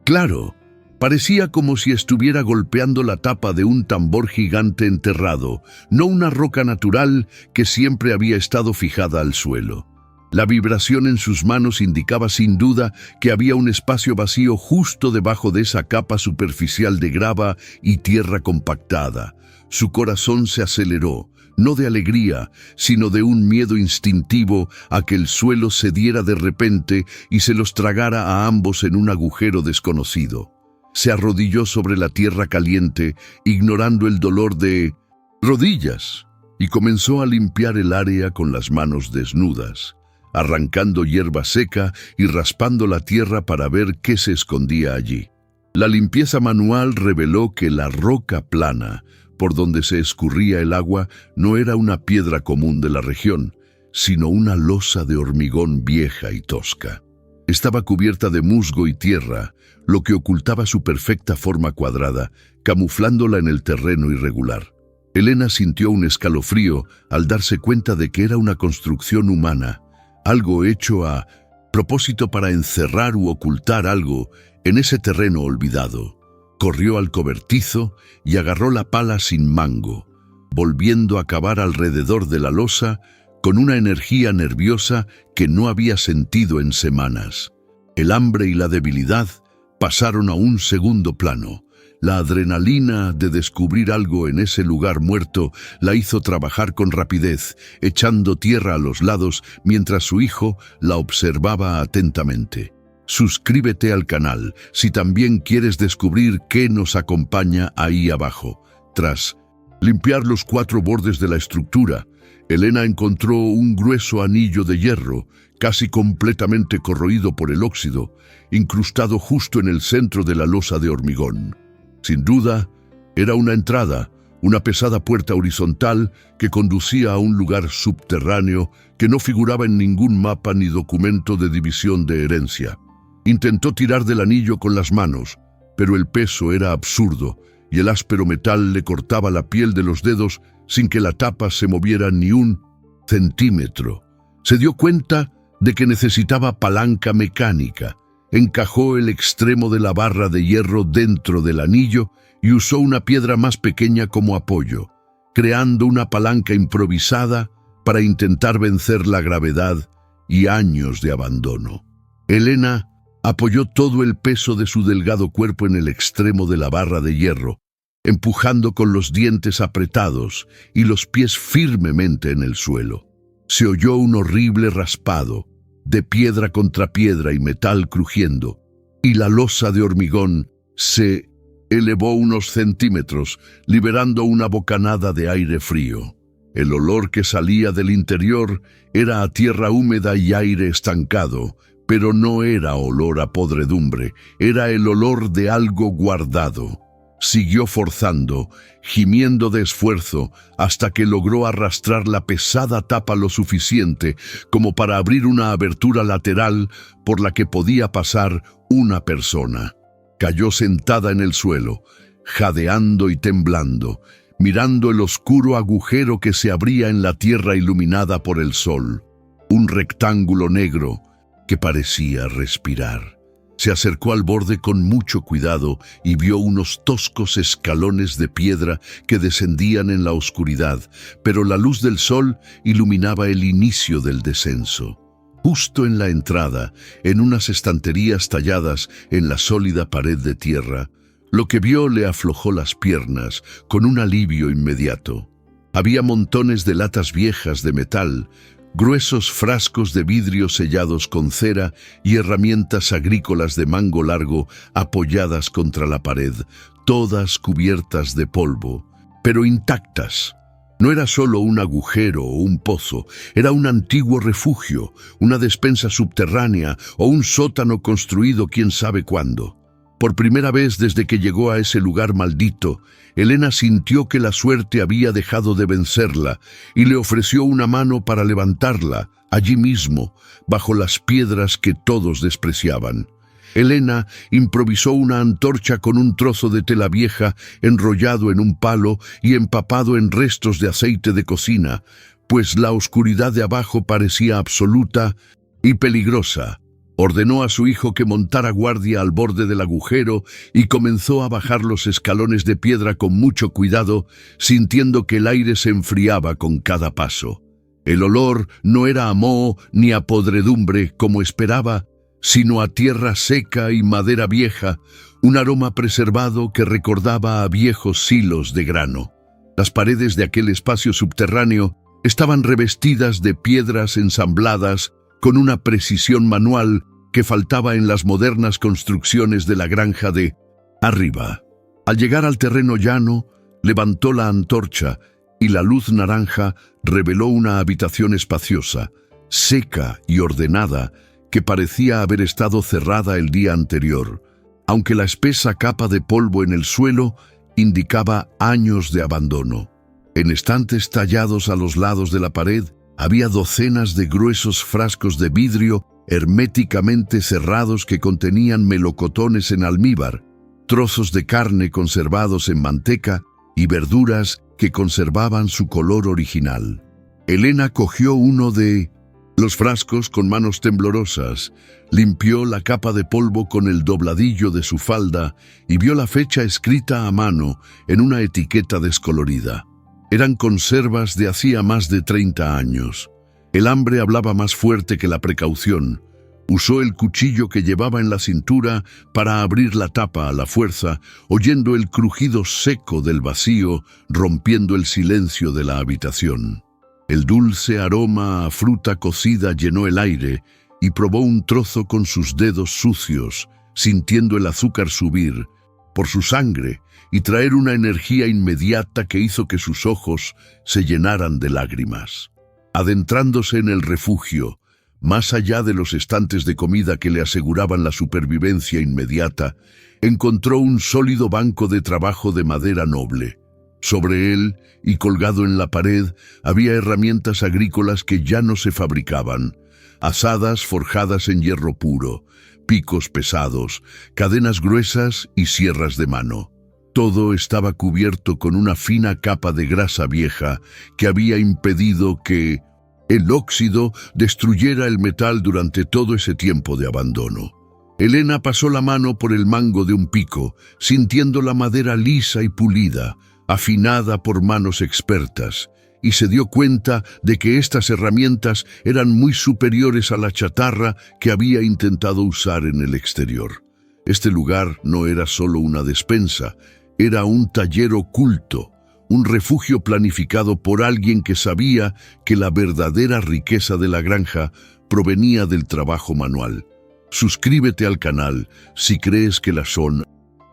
claro. Parecía como si estuviera golpeando la tapa de un tambor gigante enterrado, no una roca natural que siempre había estado fijada al suelo. La vibración en sus manos indicaba sin duda que había un espacio vacío justo debajo de esa capa superficial de grava y tierra compactada. Su corazón se aceleró, no de alegría, sino de un miedo instintivo a que el suelo cediera de repente y se los tragara a ambos en un agujero desconocido. Se arrodilló sobre la tierra caliente, ignorando el dolor de rodillas, y comenzó a limpiar el área con las manos desnudas, arrancando hierba seca y raspando la tierra para ver qué se escondía allí. La limpieza manual reveló que la roca plana, por donde se escurría el agua, no era una piedra común de la región, sino una losa de hormigón vieja y tosca. Estaba cubierta de musgo y tierra, lo que ocultaba su perfecta forma cuadrada, camuflándola en el terreno irregular. Elena sintió un escalofrío al darse cuenta de que era una construcción humana, algo hecho a propósito para encerrar u ocultar algo en ese terreno olvidado. Corrió al cobertizo y agarró la pala sin mango, volviendo a cavar alrededor de la losa con una energía nerviosa que no había sentido en semanas. El hambre y la debilidad pasaron a un segundo plano. La adrenalina de descubrir algo en ese lugar muerto la hizo trabajar con rapidez, echando tierra a los lados mientras su hijo la observaba atentamente. Suscríbete al canal si también quieres descubrir qué nos acompaña ahí abajo. Tras limpiar los 4 bordes de la estructura, Elena encontró un grueso anillo de hierro, casi completamente corroído por el óxido, incrustado justo en el centro de la losa de hormigón. Sin duda, era una entrada, una pesada puerta horizontal que conducía a un lugar subterráneo que no figuraba en ningún mapa ni documento de división de herencia. Intentó tirar del anillo con las manos, pero el peso era absurdo y el áspero metal le cortaba la piel de los dedos sin que la tapa se moviera ni un centímetro. Se dio cuenta de que necesitaba palanca mecánica. Encajó el extremo de la barra de hierro dentro del anillo y usó una piedra más pequeña como apoyo, creando una palanca improvisada para intentar vencer la gravedad y años de abandono. Elena apoyó todo el peso de su delgado cuerpo en el extremo de la barra de hierro, empujando con los dientes apretados y los pies firmemente en el suelo. Se oyó un horrible raspado, de piedra contra piedra y metal crujiendo, y la losa de hormigón se elevó unos centímetros, liberando una bocanada de aire frío. El olor que salía del interior era a tierra húmeda y aire estancado, pero no era olor a podredumbre, era el olor de algo guardado. Siguió forzando, gimiendo de esfuerzo, hasta que logró arrastrar la pesada tapa lo suficiente como para abrir una abertura lateral por la que podía pasar una persona. Cayó sentada en el suelo, jadeando y temblando, mirando el oscuro agujero que se abría en la tierra iluminada por el sol. Un rectángulo negro que parecía respirar. Se acercó al borde con mucho cuidado y vio unos toscos escalones de piedra que descendían en la oscuridad, pero la luz del sol iluminaba el inicio del descenso. Justo en la entrada, en unas estanterías talladas en la sólida pared de tierra, lo que vio le aflojó las piernas con un alivio inmediato. Había montones de latas viejas de metal, gruesos frascos de vidrio sellados con cera y herramientas agrícolas de mango largo apoyadas contra la pared, todas cubiertas de polvo, pero intactas. No era solo un agujero o un pozo, era un antiguo refugio, una despensa subterránea o un sótano construido quién sabe cuándo. Por primera vez desde que llegó a ese lugar maldito, Elena sintió que la suerte había dejado de vencerla y le ofreció una mano para levantarla, allí mismo, bajo las piedras que todos despreciaban. Elena improvisó una antorcha con un trozo de tela vieja enrollado en un palo y empapado en restos de aceite de cocina, pues la oscuridad de abajo parecía absoluta y peligrosa. Ordenó a su hijo que montara guardia al borde del agujero y comenzó a bajar los escalones de piedra con mucho cuidado, sintiendo que el aire se enfriaba con cada paso. El olor no era a moho ni a podredumbre como esperaba, sino a tierra seca y madera vieja, un aroma preservado que recordaba a viejos silos de grano. Las paredes de aquel espacio subterráneo estaban revestidas de piedras ensambladas con una precisión manual que faltaba en las modernas construcciones de la granja de arriba. Al llegar al terreno llano, levantó la antorcha y la luz naranja reveló una habitación espaciosa, seca y ordenada, que parecía haber estado cerrada el día anterior, aunque la espesa capa de polvo en el suelo indicaba años de abandono. En estantes tallados a los lados de la pared, había docenas de gruesos frascos de vidrio herméticamente cerrados que contenían melocotones en almíbar, trozos de carne conservados en manteca y verduras que conservaban su color original. Elena cogió uno de los frascos con manos temblorosas, limpió la capa de polvo con el dobladillo de su falda y vio la fecha escrita a mano en una etiqueta descolorida. Eran conservas de hacía más de 30 años. El hambre hablaba más fuerte que la precaución. Usó el cuchillo que llevaba en la cintura para abrir la tapa a la fuerza, oyendo el crujido seco del vacío rompiendo el silencio de la habitación. El dulce aroma a fruta cocida llenó el aire y probó un trozo con sus dedos sucios, sintiendo el azúcar subir por su sangre y traer una energía inmediata que hizo que sus ojos se llenaran de lágrimas. Adentrándose en el refugio, más allá de los estantes de comida que le aseguraban la supervivencia inmediata, encontró un sólido banco de trabajo de madera noble. Sobre él, y colgado en la pared, había herramientas agrícolas que ya no se fabricaban, azadas forjadas en hierro puro, picos pesados, cadenas gruesas y sierras de mano. Todo estaba cubierto con una fina capa de grasa vieja que había impedido que el óxido destruyera el metal durante todo ese tiempo de abandono. Elena pasó la mano por el mango de un pico, sintiendo la madera lisa y pulida, afinada por manos expertas, y se dio cuenta de que estas herramientas eran muy superiores a la chatarra que había intentado usar en el exterior. Este lugar no era solo una despensa, era un taller oculto, un refugio planificado por alguien que sabía que la verdadera riqueza de la granja provenía del trabajo manual. Suscríbete al canal si crees que la son.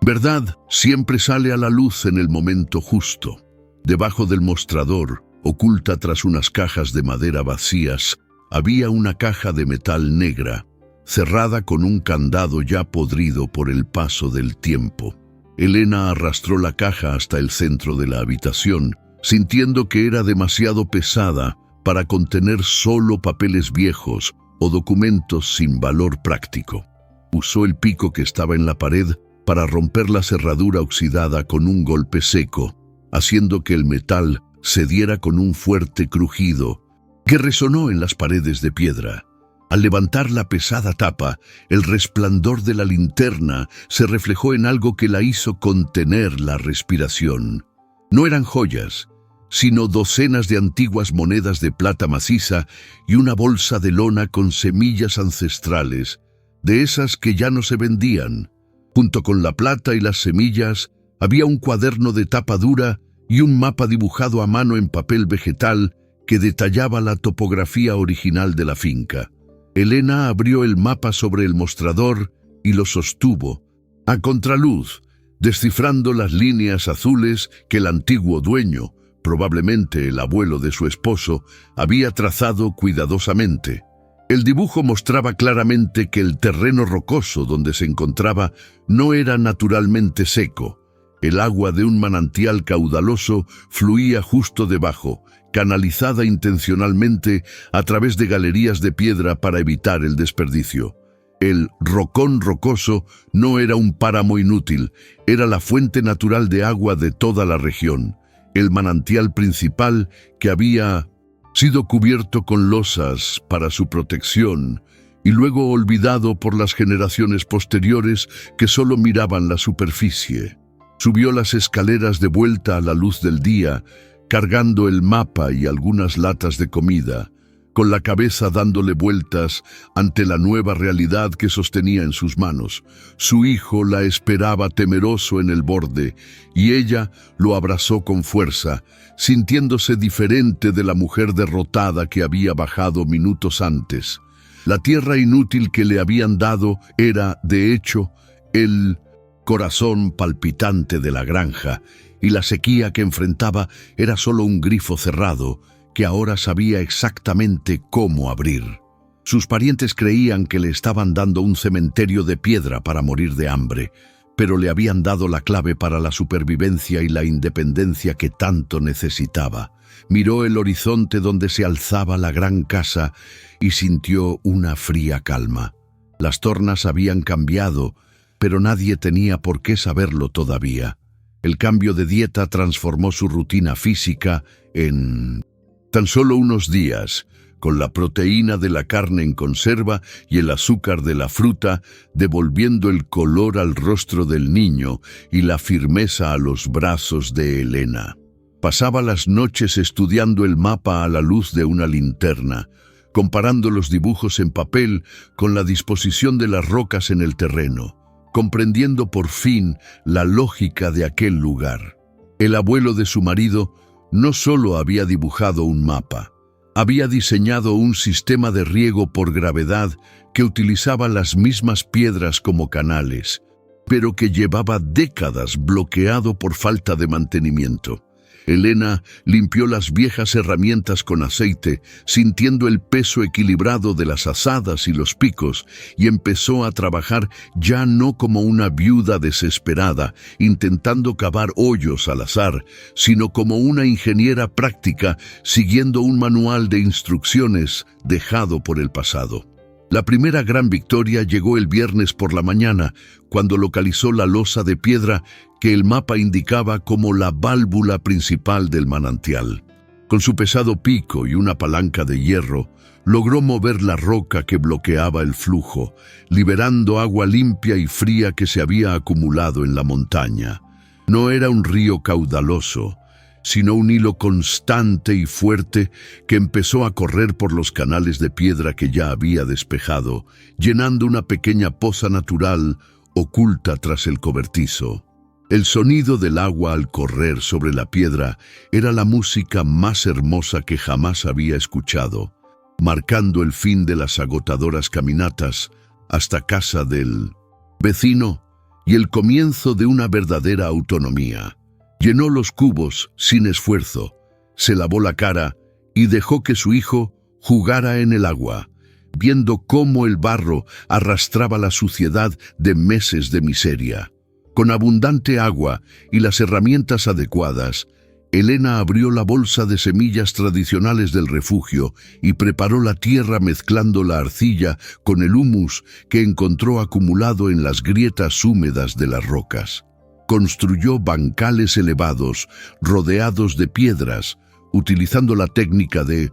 Verdad siempre sale a la luz en el momento justo. Debajo del mostrador, oculta tras unas cajas de madera vacías, había una caja de metal negra, cerrada con un candado ya podrido por el paso del tiempo. Elena arrastró la caja hasta el centro de la habitación, sintiendo que era demasiado pesada para contener solo papeles viejos o documentos sin valor práctico. Usó el pico que estaba en la pared para romper la cerradura oxidada con un golpe seco, haciendo que el metal cediera con un fuerte crujido que resonó en las paredes de piedra. Al levantar la pesada tapa, el resplandor de la linterna se reflejó en algo que la hizo contener la respiración. No eran joyas, sino docenas de antiguas monedas de plata maciza y una bolsa de lona con semillas ancestrales, de esas que ya no se vendían. Junto con la plata y las semillas, había un cuaderno de tapa dura y un mapa dibujado a mano en papel vegetal que detallaba la topografía original de la finca. Elena abrió el mapa sobre el mostrador y lo sostuvo, a contraluz, descifrando las líneas azules que el antiguo dueño, probablemente el abuelo de su esposo, había trazado cuidadosamente. El dibujo mostraba claramente que el terreno rocoso donde se encontraba no era naturalmente seco. El agua de un manantial caudaloso fluía justo debajo, canalizada intencionalmente a través de galerías de piedra para evitar el desperdicio. El rocón rocoso no era un páramo inútil, era la fuente natural de agua de toda la región, el manantial principal que había sido cubierto con losas para su protección y luego olvidado por las generaciones posteriores que solo miraban la superficie. Subió las escaleras de vuelta a la luz del día, cargando el mapa y algunas latas de comida, con la cabeza dándole vueltas ante la nueva realidad que sostenía en sus manos. Su hijo la esperaba temeroso en el borde, y ella lo abrazó con fuerza, sintiéndose diferente de la mujer derrotada que había bajado minutos antes. La tierra inútil que le habían dado era, de hecho, el corazón palpitante de la granja, y la sequía que enfrentaba era solo un grifo cerrado que ahora sabía exactamente cómo abrir. Sus parientes creían que le estaban dando un cementerio de piedra para morir de hambre, pero le habían dado la clave para la supervivencia y la independencia que tanto necesitaba. Miró el horizonte donde se alzaba la gran casa y sintió una fría calma. Las tornas habían cambiado, pero nadie tenía por qué saberlo todavía. El cambio de dieta transformó su rutina física en tan solo unos días, con la proteína de la carne en conserva y el azúcar de la fruta, devolviendo el color al rostro del niño y la firmeza a los brazos de Elena. Pasaba las noches estudiando el mapa a la luz de una linterna, comparando los dibujos en papel con la disposición de las rocas en el terreno, comprendiendo por fin la lógica de aquel lugar. El abuelo de su marido no solo había dibujado un mapa, había diseñado un sistema de riego por gravedad que utilizaba las mismas piedras como canales, pero que llevaba décadas bloqueado por falta de mantenimiento. Elena limpió las viejas herramientas con aceite, sintiendo el peso equilibrado de las azadas y los picos, y empezó a trabajar ya no como una viuda desesperada, intentando cavar hoyos al azar, sino como una ingeniera práctica, siguiendo un manual de instrucciones dejado por el pasado. La primera gran victoria llegó el viernes por la mañana, cuando localizó la losa de piedra que el mapa indicaba como la válvula principal del manantial. Con su pesado pico y una palanca de hierro, logró mover la roca que bloqueaba el flujo, liberando agua limpia y fría que se había acumulado en la montaña. No era un río caudaloso, sino un hilo constante y fuerte que empezó a correr por los canales de piedra que ya había despejado, llenando una pequeña poza natural oculta tras el cobertizo. El sonido del agua al correr sobre la piedra era la música más hermosa que jamás había escuchado, marcando el fin de las agotadoras caminatas hasta casa del vecino y el comienzo de una verdadera autonomía. Llenó los cubos sin esfuerzo, se lavó la cara y dejó que su hijo jugara en el agua, viendo cómo el barro arrastraba la suciedad de meses de miseria. Con abundante agua y las herramientas adecuadas, Elena abrió la bolsa de semillas tradicionales del refugio y preparó la tierra mezclando la arcilla con el humus que encontró acumulado en las grietas húmedas de las rocas. Construyó bancales elevados, rodeados de piedras, utilizando la técnica de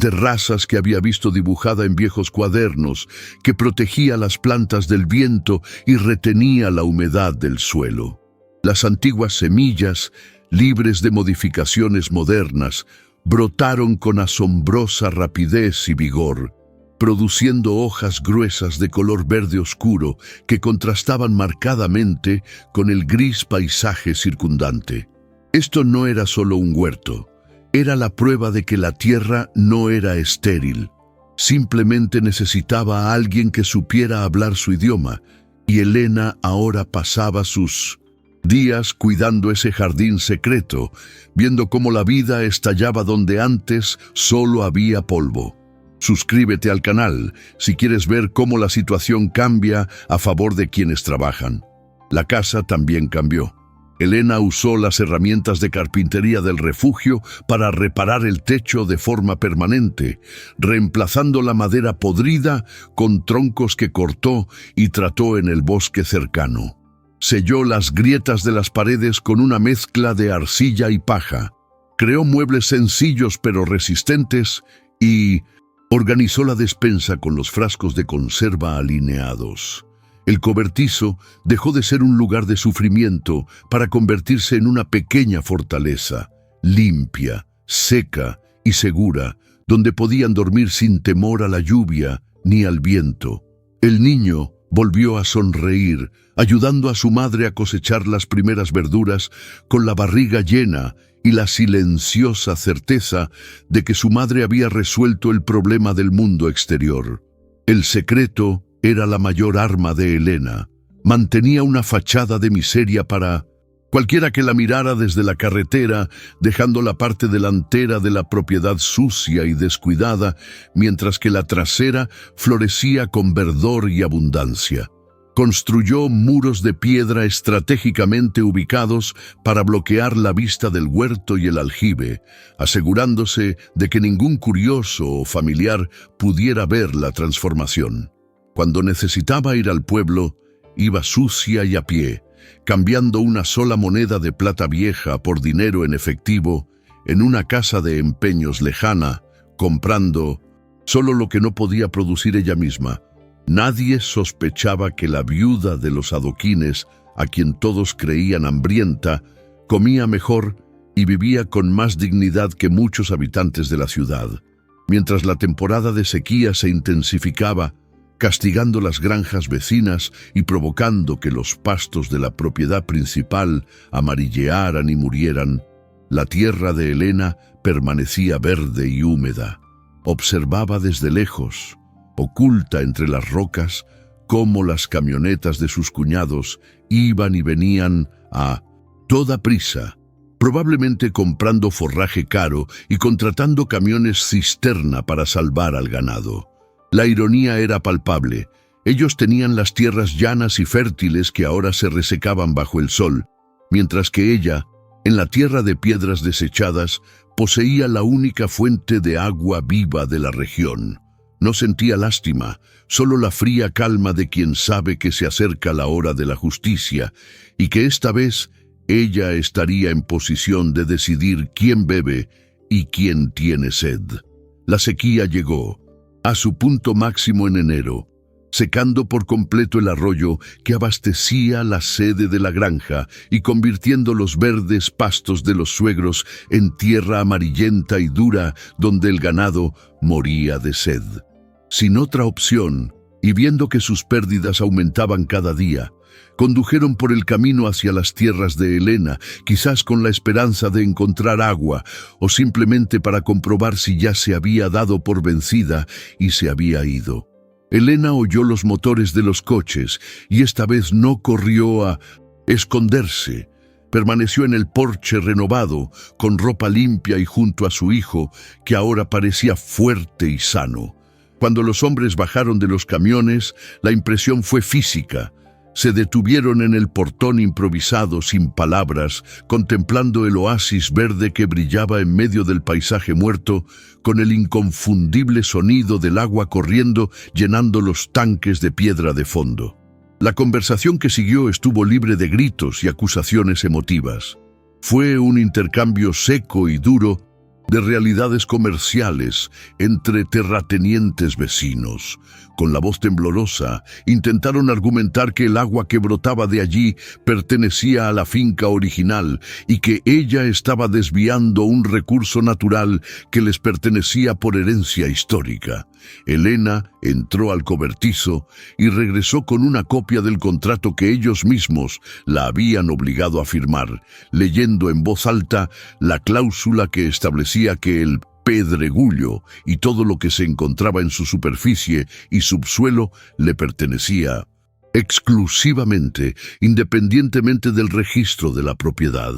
terrazas que había visto dibujada en viejos cuadernos, que protegía las plantas del viento y retenía la humedad del suelo. Las antiguas semillas, libres de modificaciones modernas, brotaron con asombrosa rapidez y vigor, produciendo hojas gruesas de color verde oscuro que contrastaban marcadamente con el gris paisaje circundante. Esto no era solo un huerto, era la prueba de que la tierra no era estéril. Simplemente necesitaba a alguien que supiera hablar su idioma, y Elena ahora pasaba sus días cuidando ese jardín secreto, viendo cómo la vida estallaba donde antes solo había polvo. Suscríbete al canal si quieres ver cómo la situación cambia a favor de quienes trabajan. La casa también cambió. Elena usó las herramientas de carpintería del refugio para reparar el techo de forma permanente, reemplazando la madera podrida con troncos que cortó y trató en el bosque cercano. Selló las grietas de las paredes con una mezcla de arcilla y paja. Creó muebles sencillos pero resistentes y organizó la despensa con los frascos de conserva alineados. El cobertizo dejó de ser un lugar de sufrimiento para convertirse en una pequeña fortaleza, limpia, seca y segura, donde podían dormir sin temor a la lluvia ni al viento. El niño volvió a sonreír, ayudando a su madre a cosechar las primeras verduras con la barriga llena y la silenciosa certeza de que su madre había resuelto el problema del mundo exterior. El secreto era la mayor arma de Elena. Mantenía una fachada de miseria para cualquiera que la mirara desde la carretera, dejando la parte delantera de la propiedad sucia y descuidada, mientras que la trasera florecía con verdor y abundancia. Construyó muros de piedra estratégicamente ubicados para bloquear la vista del huerto y el aljibe, asegurándose de que ningún curioso o familiar pudiera ver la transformación. Cuando necesitaba ir al pueblo, iba sucia y a pie, cambiando una sola moneda de plata vieja por dinero en efectivo en una casa de empeños lejana, comprando solo lo que no podía producir ella misma. Nadie sospechaba que la viuda de los adoquines, a quien todos creían hambrienta, comía mejor y vivía con más dignidad que muchos habitantes de la ciudad. Mientras la temporada de sequía se intensificaba, castigando las granjas vecinas y provocando que los pastos de la propiedad principal amarillearan y murieran, la tierra de Helena permanecía verde y húmeda. Observaba desde lejos, oculta entre las rocas, cómo las camionetas de sus cuñados iban y venían a toda prisa, probablemente comprando forraje caro y contratando camiones cisterna para salvar al ganado. La ironía era palpable. Ellos tenían las tierras llanas y fértiles que ahora se resecaban bajo el sol, mientras que ella, en la tierra de piedras desechadas, poseía la única fuente de agua viva de la región. No sentía lástima, solo la fría calma de quien sabe que se acerca la hora de la justicia y que esta vez ella estaría en posición de decidir quién bebe y quién tiene sed. La sequía llegó a su punto máximo en enero, secando por completo el arroyo que abastecía la sede de la granja y convirtiendo los verdes pastos de los suegros en tierra amarillenta y dura donde el ganado moría de sed. Sin otra opción, y viendo que sus pérdidas aumentaban cada día, condujeron por el camino hacia las tierras de Helena, quizás con la esperanza de encontrar agua o simplemente para comprobar si ya se había dado por vencida y se había ido. Helena oyó los motores de los coches y esta vez no corrió a esconderse. Permaneció en el porche renovado, con ropa limpia y junto a su hijo, que ahora parecía fuerte y sano. Cuando los hombres bajaron de los camiones, la impresión fue física. Se detuvieron en el portón improvisado sin palabras, contemplando el oasis verde que brillaba en medio del paisaje muerto, con el inconfundible sonido del agua corriendo, llenando los tanques de piedra de fondo. La conversación que siguió estuvo libre de gritos y acusaciones emotivas. Fue un intercambio seco y duro de realidades comerciales entre terratenientes vecinos. Con la voz temblorosa, intentaron argumentar que el agua que brotaba de allí pertenecía a la finca original y que ella estaba desviando un recurso natural que les pertenecía por herencia histórica. Helena entró al cobertizo y regresó con una copia del contrato que ellos mismos la habían obligado a firmar, leyendo en voz alta la cláusula que establecía que el pedregullo y todo lo que se encontraba en su superficie y subsuelo le pertenecía exclusivamente, independientemente del registro de la propiedad.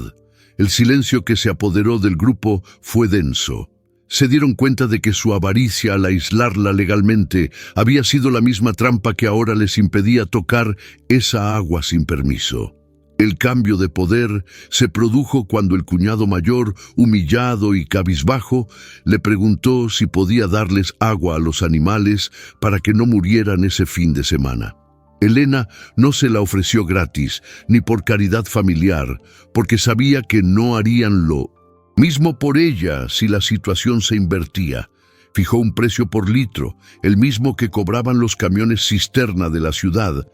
El silencio que se apoderó del grupo fue denso. Se dieron cuenta de que su avaricia al aislarla legalmente había sido la misma trampa que ahora les impedía tocar esa agua sin permiso. El cambio de poder se produjo cuando el cuñado mayor, humillado y cabizbajo, le preguntó si podía darles agua a los animales para que no murieran ese fin de semana. Helena no se la ofreció gratis, ni por caridad familiar, porque sabía que no harían lo mismo por ella si la situación se invertía. Fijó un precio por litro, el mismo que cobraban los camiones cisterna de la ciudad,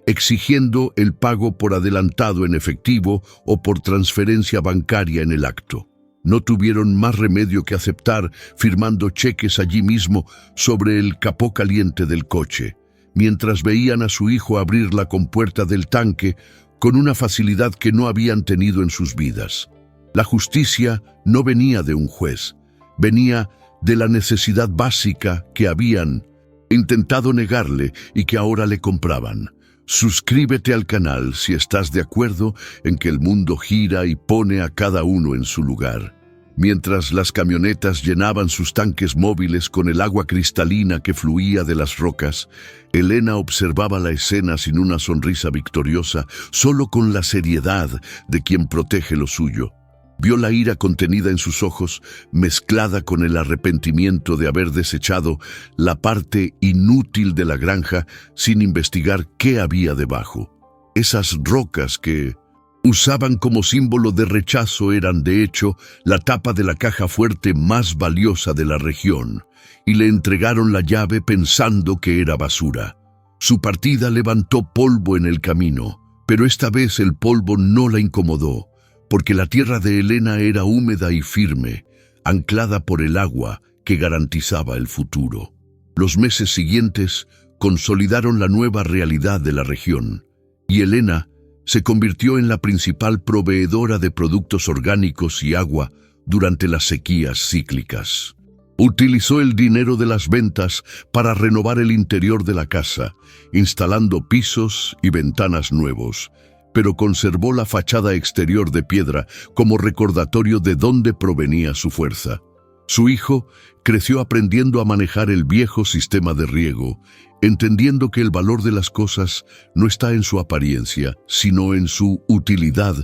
exigiendo el pago por adelantado en efectivo o por transferencia bancaria en el acto. No tuvieron más remedio que aceptar, firmando cheques allí mismo sobre el capó caliente del coche, mientras veían a su hijo abrir la compuerta del tanque con una facilidad que no habían tenido en sus vidas. La justicia no venía de un juez, venía de la necesidad básica que habían intentado negarle y que ahora le compraban. Suscríbete al canal si estás de acuerdo en que el mundo gira y pone a cada uno en su lugar. Mientras las camionetas llenaban sus tanques móviles con el agua cristalina que fluía de las rocas, Helena observaba la escena sin una sonrisa victoriosa, solo con la seriedad de quien protege lo suyo. Vio la ira contenida en sus ojos, mezclada con el arrepentimiento de haber desechado la parte inútil de la granja sin investigar qué había debajo. Esas rocas que usaban como símbolo de rechazo eran, de hecho, la tapa de la caja fuerte más valiosa de la región, y le entregaron la llave pensando que era basura. Su partida levantó polvo en el camino, pero esta vez el polvo no la incomodó, porque la tierra de Helena era húmeda y firme, anclada por el agua que garantizaba el futuro. Los meses siguientes consolidaron la nueva realidad de la región, y Elena se convirtió en la principal proveedora de productos orgánicos y agua durante las sequías cíclicas. Utilizó el dinero de las ventas para renovar el interior de la casa, instalando pisos y ventanas nuevos, pero conservó la fachada exterior de piedra como recordatorio de dónde provenía su fuerza. Su hijo creció aprendiendo a manejar el viejo sistema de riego, entendiendo que el valor de las cosas no está en su apariencia, sino en su utilidad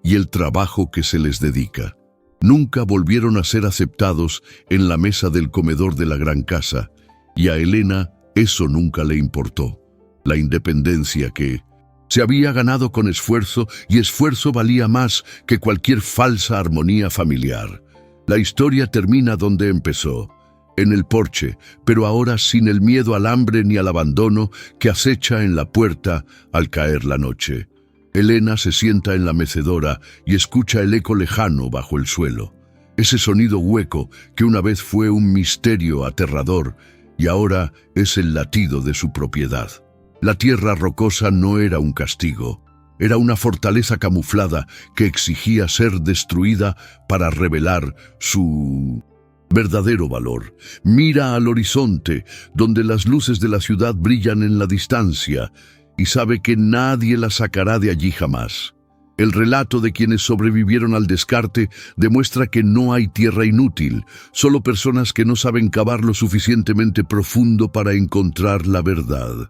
y el trabajo que se les dedica. Nunca volvieron a ser aceptados en la mesa del comedor de la gran casa, y a Elena eso nunca le importó. La independencia que se había ganado con esfuerzo, y esfuerzo valía más que cualquier falsa armonía familiar. La historia termina donde empezó, en el porche, pero ahora sin el miedo al hambre ni al abandono que acecha en la puerta al caer la noche. Elena se sienta en la mecedora y escucha el eco lejano bajo el suelo. Ese sonido hueco que una vez fue un misterio aterrador y ahora es el latido de su propiedad. La tierra rocosa no era un castigo, era una fortaleza camuflada que exigía ser destruida para revelar su verdadero valor. Mira al horizonte, donde las luces de la ciudad brillan en la distancia, y sabe que nadie la sacará de allí jamás. El relato de quienes sobrevivieron al descarte demuestra que no hay tierra inútil, solo personas que no saben cavar lo suficientemente profundo para encontrar la verdad.